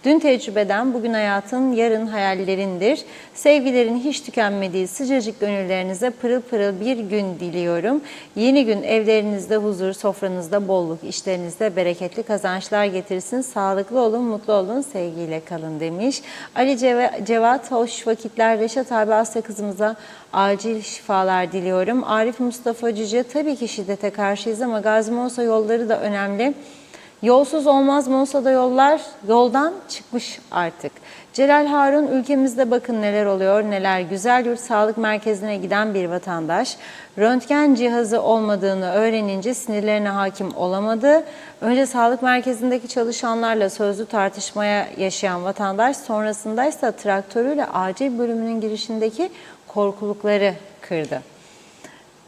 Dün tecrübeden bugün hayatın, yarın hayallerindir. Sevgilerin hiç tükenmediği sıcacık gönüllerinize pırıl pırıl bir gün diliyorum. Yeni gün evlerinizde huzur, sofranızda bolluk, işlerinizde bereketli kazançlar getirsin. Sağlıklı olun, mutlu olun, sevgiyle kalın demiş. Ali Cevat, hoş vakitler. Reşat abi, Asya kızımıza acil şifalar diliyorum. Arif Mustafa Cüce, tabii ki şiddete karşıyız ama Gazi Monsa yolları da önemli. Yolsuz olmaz, Monsa'da yollar yoldan çıkmış artık. Celal Harun, ülkemizde bakın neler oluyor, neler güzel. Yurt Sağlık Merkezi'ne giden bir vatandaş röntgen cihazı olmadığını öğrenince sinirlerine hakim olamadı. Önce sağlık merkezindeki çalışanlarla sözlü tartışmaya yaşayan vatandaş sonrasında ise traktörüyle acil bölümünün girişindeki korkulukları kırdı.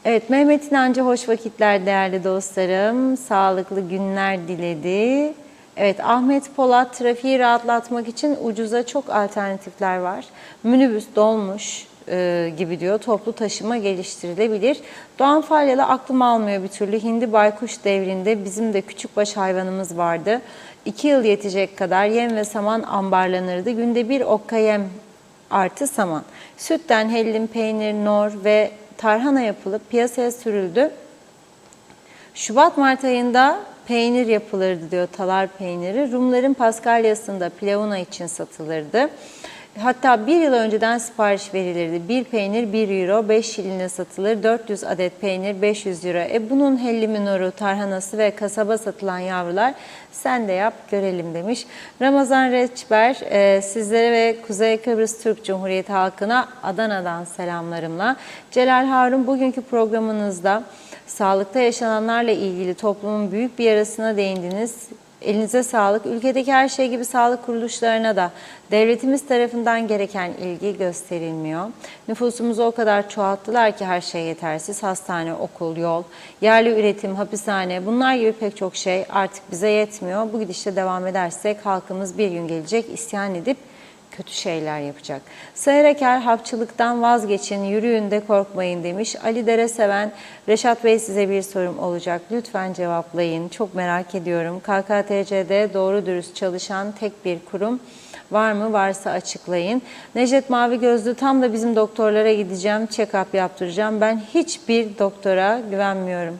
Evet, Mehmet İnancı, hoş vakitler değerli dostlarım. Sağlıklı günler diledi. Evet, Ahmet Polat, trafiği rahatlatmak için ucuza çok alternatifler var. Minibüs, dolmuş gibi diyor. Toplu taşıma geliştirilebilir. Doğan Falyalı, aklım almıyor bir türlü. Hindi baykuş devrinde bizim de küçükbaş hayvanımız vardı. 2 yıl yetecek kadar yem ve saman ambarlanırdı. Günde bir okka yem artı saman. Sütten hellim, peynir, nor ve tarhana yapılıp piyasaya sürüldü. Şubat-Mart ayında peynir yapılırdı diyor, talar peyniri. Rumların Paskalyası'nda pilavuna için satılırdı. Hatta bir yıl önceden sipariş verilirdi. Bir peynir 1 euro 5 şiline satılır. 400 adet peynir 500 euro. Bunun hellimi, noru, tarhanası ve kasaba satılan yavrular sen de yap görelim demiş. Ramazan Reçber, sizlere ve Kuzey Kıbrıs Türk Cumhuriyeti halkına Adana'dan selamlarımla. Celal Harun, bugünkü programınızda sağlıkta yaşananlarla ilgili toplumun büyük bir yarasına değindiniz. Elinize sağlık. Ülkedeki her şey gibi sağlık kuruluşlarına da devletimiz tarafından gereken ilgi gösterilmiyor. Nüfusumuzu o kadar çoğalttılar ki her şey yetersiz. Hastane, okul, yol, yerli üretim, hapishane, bunlar gibi pek çok şey artık bize yetmiyor. Bu gidişle devam edersek halkımız bir gün gelecek isyan edip kötü şeyler yapacak. Sayar Eker, hapçılıktan vazgeçin, yürüyün de korkmayın demiş. Ali Dereseven, Reşat Bey size bir sorum olacak. Lütfen cevaplayın. Çok merak ediyorum. KKTC'de doğru dürüst çalışan tek bir kurum var mı? Varsa açıklayın. Necdet Mavi Gözlü, tam da bizim doktorlara gideceğim, check-up yaptıracağım. Ben hiçbir doktora güvenmiyorum.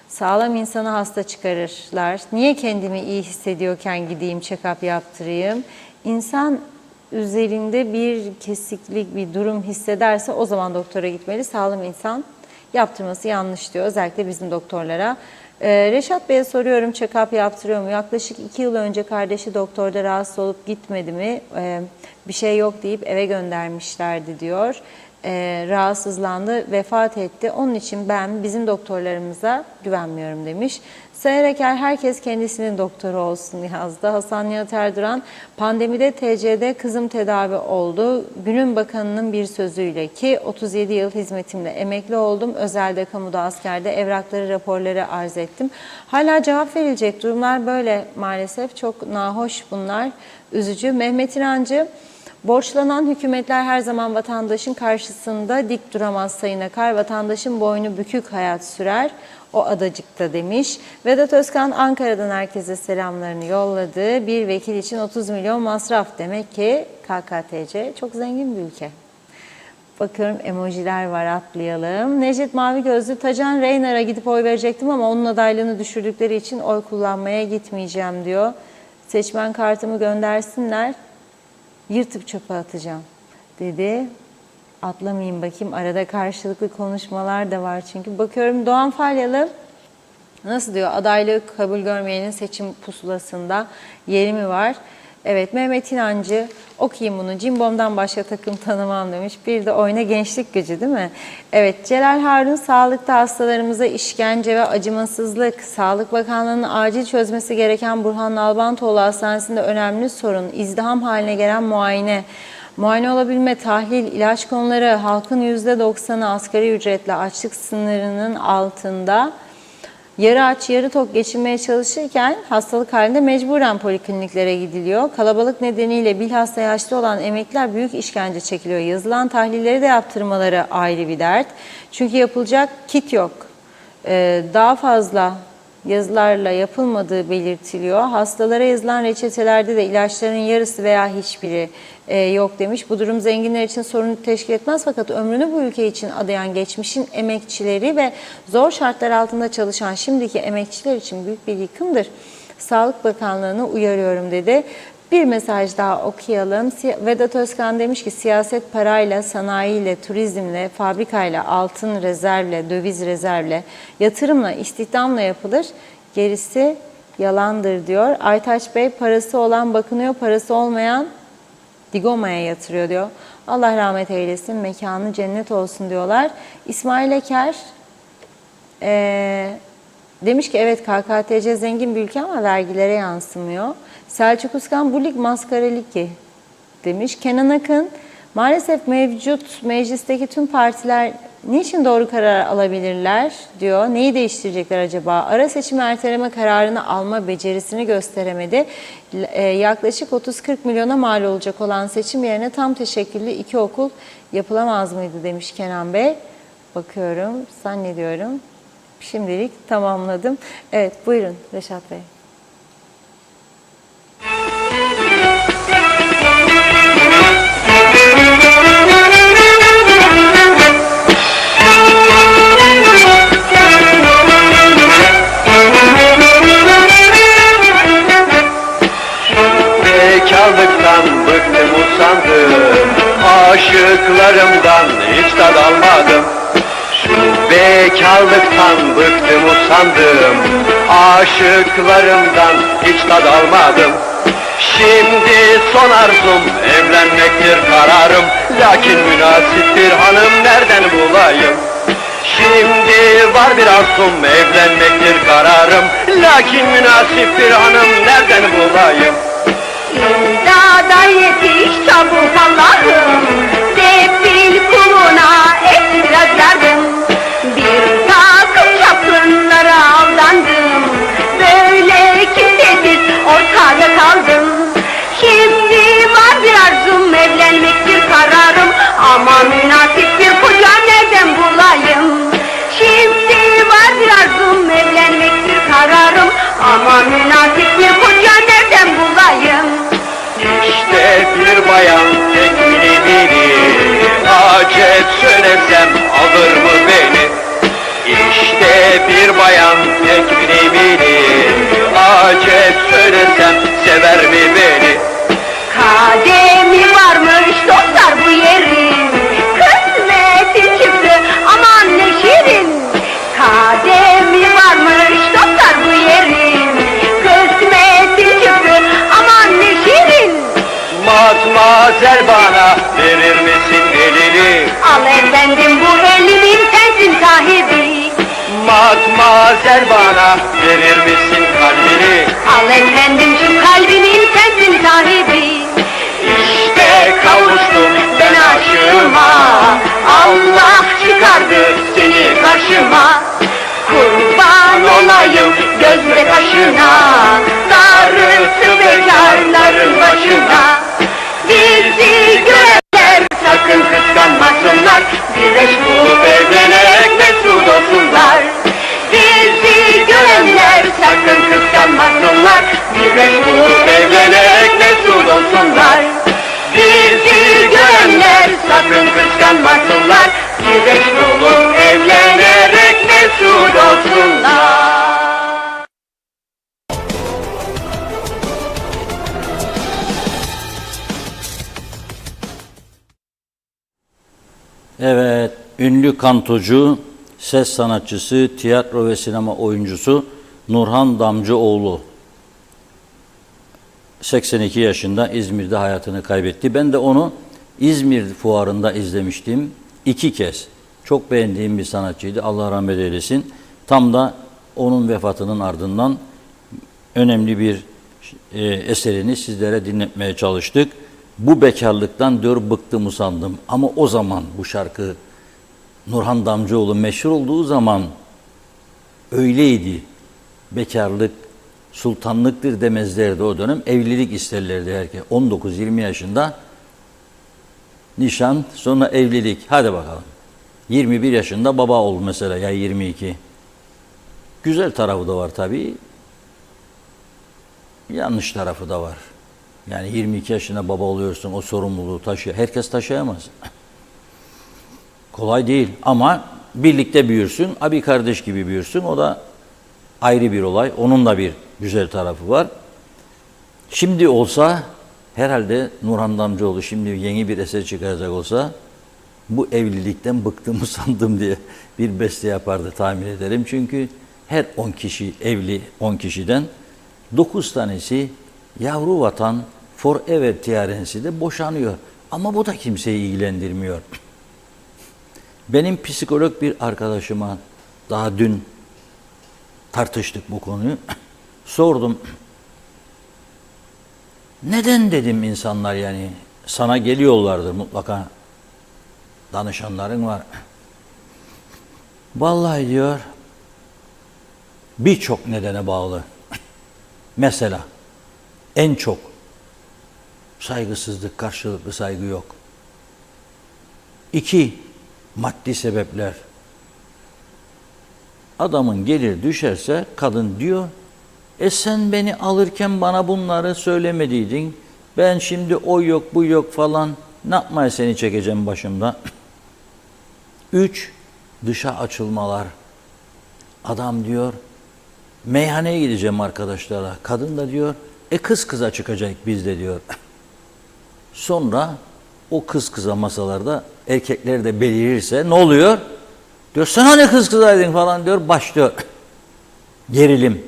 Sağlam insanı hasta çıkarırlar. Niye kendimi iyi hissediyorken gideyim check-up yaptırayım? İnsan üzerinde bir kesiklik, bir durum hissederse o zaman doktora gitmeli. Sağlam insan yaptırması yanlış diyor. Özellikle bizim doktorlara. Reşat Bey'e soruyorum, check-up yaptırıyor mu? Yaklaşık 2 yıl önce kardeşi doktorda rahatsız olup gitmedi mi? Bir şey yok deyip eve göndermişlerdi diyor. Rahatsızlandı, vefat etti. Onun için ben bizim doktorlarımıza güvenmiyorum demiş. Sayar Eker, herkes kendisinin doktoru olsun yazdı. Hasan Nihat Erduran, pandemide TC'de kızım tedavi oldu. Günün Bakanı'nın bir sözüyle ki 37 yıl hizmetimle emekli oldum. Özelde, kamuda, askerde evrakları, raporları arz ettim. Hala cevap verilecek durumlar böyle maalesef. Çok nahoş bunlar. Üzücü. Mehmet İnancı, borçlanan hükümetler her zaman vatandaşın karşısında dik duramaz Sayın Akar. Vatandaşın boynu bükük hayat sürer. O adacıkta demiş. Vedat Özkan, Ankara'dan herkese selamlarını yolladı. Bir vekil için 30 milyon masraf. Demek ki KKTC çok zengin bir ülke. Bakıyorum emojiler var, atlayalım. Necdet Mavi Gözlü, Tacan Reynar'a gidip oy verecektim ama onun adaylığını düşürdükleri için oy kullanmaya gitmeyeceğim diyor. Seçmen kartımı göndersinler, yırtıp çöpe atacağım dedi. Atlamayayım bakayım, arada karşılıklı konuşmalar da var çünkü. Bakıyorum Doğan Falyalı nasıl diyor, adaylık kabul görmeyenin seçim pusulasında yeri mi var? Evet, Mehmet İnancı, okuyayım bunu, Cimbom'dan başka takım tanımam demiş. Bir de oyna gençlik gücü değil mi? Evet, Celal Harun, sağlıkta hastalarımıza işkence ve acımasızlık, Sağlık Bakanlığı'nın acil çözmesi gereken Burhan Nalbantoğlu Hastanesi'nde önemli sorun, izdiham haline gelen muayene. Muayene olabilme, tahlil, ilaç konuları, halkın %90'ı asgari ücretle açlık sınırının altında. Yarı aç, yarı tok geçinmeye çalışırken hastalık halinde mecburen polikliniklere gidiliyor. Kalabalık nedeniyle bilhassa yaşlı olan emekliler büyük işkence çekiliyor. Yazılan tahlilleri de yaptırmaları ayrı bir dert. Çünkü yapılacak kit yok. Daha fazla yazılarla yapılmadığı belirtiliyor. Hastalara yazılan reçetelerde de ilaçların yarısı veya hiçbiri yok demiş. Bu durum zenginler için sorun teşkil etmez fakat ömrünü bu ülke için adayan geçmişin emekçileri ve zor şartlar altında çalışan şimdiki emekçiler için büyük bir yıkımdır. Sağlık Bakanlığı'nı uyarıyorum dedi. Bir mesaj daha okuyalım. Vedat Özkan demiş ki siyaset parayla, sanayiyle, turizmle, fabrikayla, altın rezervle, döviz rezervle, yatırımla, istihdamla yapılır. Gerisi yalandır diyor. Aytaç Bey parası olan bakınıyor, parası olmayan Digoma'ya yatırıyor diyor. Allah rahmet eylesin, mekanı cennet olsun diyorlar. İsmail Eker demiş ki evet KKTC zengin bir ülke ama vergilere yansımıyor. Selçuk Uskan bu lig maskara ligi demiş. Kenan Akın maalesef mevcut meclisteki tüm partiler niçin doğru karar alabilirler diyor. Neyi değiştirecekler acaba? Ara seçimi erteleme kararını alma becerisini gösteremedi. Yaklaşık 30-40 milyona mal olacak olan seçim yerine tam teşekküllü 2 okul yapılamaz mıydı demiş Kenan Bey. Bakıyorum, zannediyorum. Şimdilik tamamladım. Evet, buyurun Reşat Bey.
Bekarlıktan bıktım usandım, aşıklarımdan hiç tad almadım. Şu bekarlıktan bıktım usandım, aşıklarımdan hiç tad almadım. Şimdi son arzum evlenmektir kararım, lakin münasip bir hanım nereden bulayım? Şimdi var bir arzum evlenmektir kararım, lakin münasip bir hanım nereden bulayım?
İmdada yetiş çabuk Allah'ım, sefil kuluna et biraz yardım. Bir takım çapkınlara aldandım, böyle kimsesiz ortada kaldım. Şimdi var bir arzum evlenmektir kararım, ama münasip bir koca nereden bulayım? Şimdi var bir arzum evlenmektir kararım, ama münasip bir koca nereden bulayım?
İşte bir bayan tek biri, acep söylesem alır mı beni? İşte bir bayan tek biri, acep söylesem sever mi beni?
Kademi varmış dostlar bu yerin, kısmeti çıktı aman ne şirin. Kademi varmış dostlar bu yerin, kısmeti çıktı aman ne şirin.
Matmazel bana verir misin elini?
Al efendim bu elimin sensin sahibi.
Matmazel bana verir misin kalbini?
Al efendim şu kalbimin sensin sahibi.
İşte kavuştum ben aşığıma, Allah çıkardı seni karşıma.
Kurban olayım gözle kaşına, darısı bekarların başına. Bizi görenler sakın kıskanmasınlar, bir eş bulup evlenerek mesut olsunlar. Bizi görenler sakın kıskanmasınlar, bir eş bulup evlenerek mesut olsunlar. Bizi görenler sakın kıskanmasınlar, bir eş bulup evlenerek mesut olsunlar.
Evet, ünlü kantocu, ses sanatçısı, tiyatro ve sinema oyuncusu Nurhan Damcıoğlu 82 yaşında İzmir'de hayatını kaybetti. Ben de onu İzmir fuarında izlemiştim 2 kez. Çok beğendiğim bir sanatçıydı. Allah rahmet eylesin. Tam da onun vefatının ardından önemli bir eserini sizlere dinletmeye çalıştık. Bu bekarlıktan diyor bıktım usandım. Ama o zaman bu şarkı Nurhan Damcıoğlu meşhur olduğu zaman öyleydi. Bekarlık sultanlıktır demezlerdi o dönem. Evlilik isterlerdi herkes. 19-20 yaşında nişan, sonra evlilik. Hadi bakalım. 21 yaşında baba ol mesela ya 22. Güzel tarafı da var tabii. Yanlış tarafı da var. Yani 22 yaşına baba oluyorsun, o sorumluluğu taşıyor. Herkes taşıyamaz. Kolay değil ama birlikte büyürsün, abi kardeş gibi büyürsün. O da ayrı bir olay. Onun da bir güzel tarafı var. Şimdi olsa herhalde Nurhan Damcıoğlu şimdi yeni bir eser çıkaracak olsa bu evlilikten bıktım sandım diye bir beste yapardı tahmin ederim. Çünkü her 10 kişi evli 10 kişiden 9 tanesi yavru vatan forever tiyarensi de boşanıyor. Ama bu da kimseyi ilgilendirmiyor. Benim psikolog bir arkadaşıma daha dün tartıştık bu konuyu. Sordum. Neden dedim insanlar yani sana geliyorlardır mutlaka danışanların var. Vallahi diyor birçok nedene bağlı. Mesela en çok saygısızlık, karşılıklı saygı yok. 2, maddi sebepler. Adamın gelir düşerse kadın diyor, sen beni alırken bana bunları söylemediydin. Ben şimdi o yok bu yok falan ne yapmaya seni çekeceğim başımda. 3, dışa açılmalar. Adam diyor, meyhaneye gideceğim arkadaşlara. Kadın da diyor, kız kıza çıkacak bizde diyor. Sonra o kız kıza masalarda erkekler de belirirse ne oluyor? Diyor, sen hani kız kızaydın falan diyor, başlıyor. Gerilim.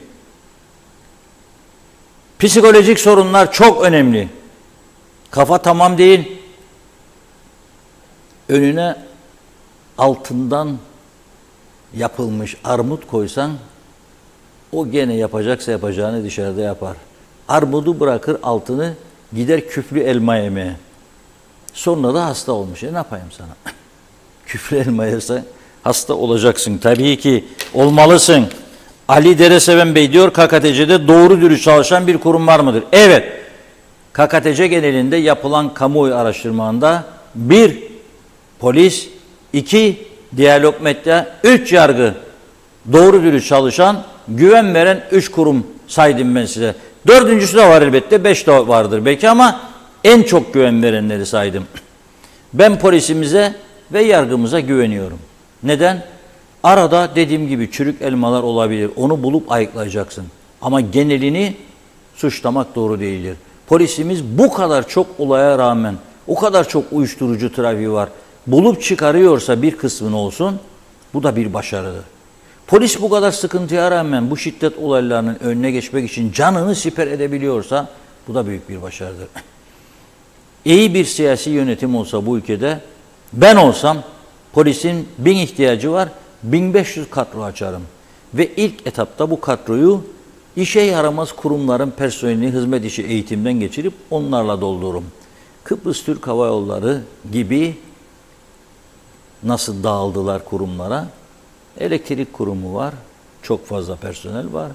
Psikolojik sorunlar çok önemli. Kafa tamam değil. Önüne altından yapılmış armut koysan o gene yapacaksa yapacağını dışarıda yapar. Armudu bırakır altını gider küflü elma yemeye. Sonra da hasta olmuş. Ne yapayım sana? Küflü elma yersen hasta olacaksın. Tabii ki olmalısın. Ali Dereseven Bey diyor KKTC'de doğru dürüst çalışan bir kurum var mıdır? Evet. KKTC genelinde yapılan kamuoyu araştırmalarında 1 polis, 2 diyalog medya, 3 yargı doğru dürüst çalışan, güven veren 3 kurum saydım ben size. 4.'sü de var elbette, 5 de vardır belki ama en çok güven verenleri saydım. Ben polisimize ve yargımıza güveniyorum. Neden? Arada dediğim gibi çürük elmalar olabilir. Onu bulup ayıklayacaksın. Ama genelini suçlamak doğru değildir. Polisimiz bu kadar çok olaya rağmen, o kadar çok uyuşturucu trafiği var. Bulup çıkarıyorsa bir kısmını olsun, bu da bir başarıdır. Polis bu kadar sıkıntıya rağmen bu şiddet olaylarının önüne geçmek için canını siper edebiliyorsa, bu da büyük bir başarıdır. İyi bir siyasi yönetim olsa bu ülkede, ben olsam polisin 1000 ihtiyacı var, 1500 kadro açarım. Ve ilk etapta bu kadroyu işe yaramaz kurumların personelini hizmet işi eğitimden geçirip onlarla doldururum. Kıbrıs Türk Hava Yolları gibi nasıl dağıldılar kurumlara? Elektrik kurumu var, çok fazla personel var.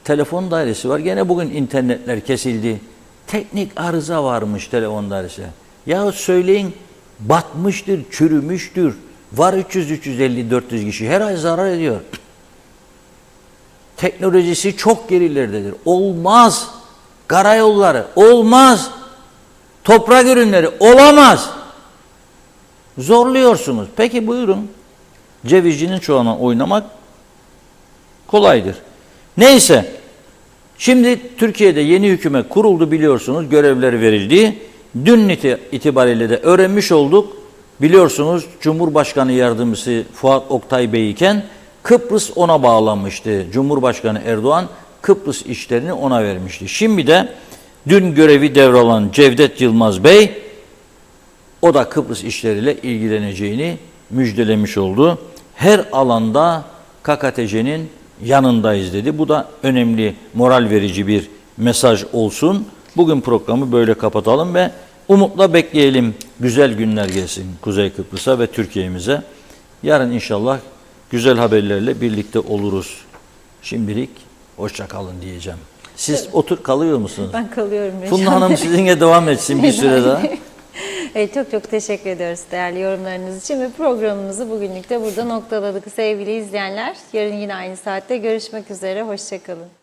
Telefon dairesi var, gene bugün internetler kesildi. Teknik arıza varmış telefon dairesi. Ya söyleyin batmıştır, çürümüştür. Var 300, 350, 400 kişi her ay zarar ediyor. Teknolojisi çok gerileridedir. Olmaz. Karayolları olmaz. Toprak ürünleri olamaz. Zorluyorsunuz. Peki buyurun. Cevizcinin çoğuna oynamak kolaydır. Neyse. Şimdi Türkiye'de yeni hükümet kuruldu biliyorsunuz. Görevleri verildi. Dün itibariyle de öğrenmiş olduk. Biliyorsunuz Cumhurbaşkanı Yardımcısı Fuat Oktay Bey iken Kıbrıs ona bağlanmıştı. Cumhurbaşkanı Erdoğan Kıbrıs işlerini ona vermişti. Şimdi de dün görevi devralan Cevdet Yılmaz Bey o da Kıbrıs işleriyle ilgileneceğini müjdelemiş oldu. Her alanda KKTC'nin yanındayız dedi. Bu da önemli, moral verici bir mesaj olsun. Bugün programı böyle kapatalım ve umutla bekleyelim. Güzel günler gelsin Kuzey Kıbrıs'a ve Türkiye'mize. Yarın inşallah güzel haberlerle birlikte oluruz. Şimdilik hoşça kalın diyeceğim. Siz kalıyor musunuz?
Ben kalıyorum.
Funda Hanım sizinle devam etsin bir süre daha.
Evet, çok çok teşekkür ediyoruz değerli yorumlarınız için ve programımızı bugünlük de burada noktaladık sevgili izleyenler. Yarın yine aynı saatte görüşmek üzere. Hoşça kalın.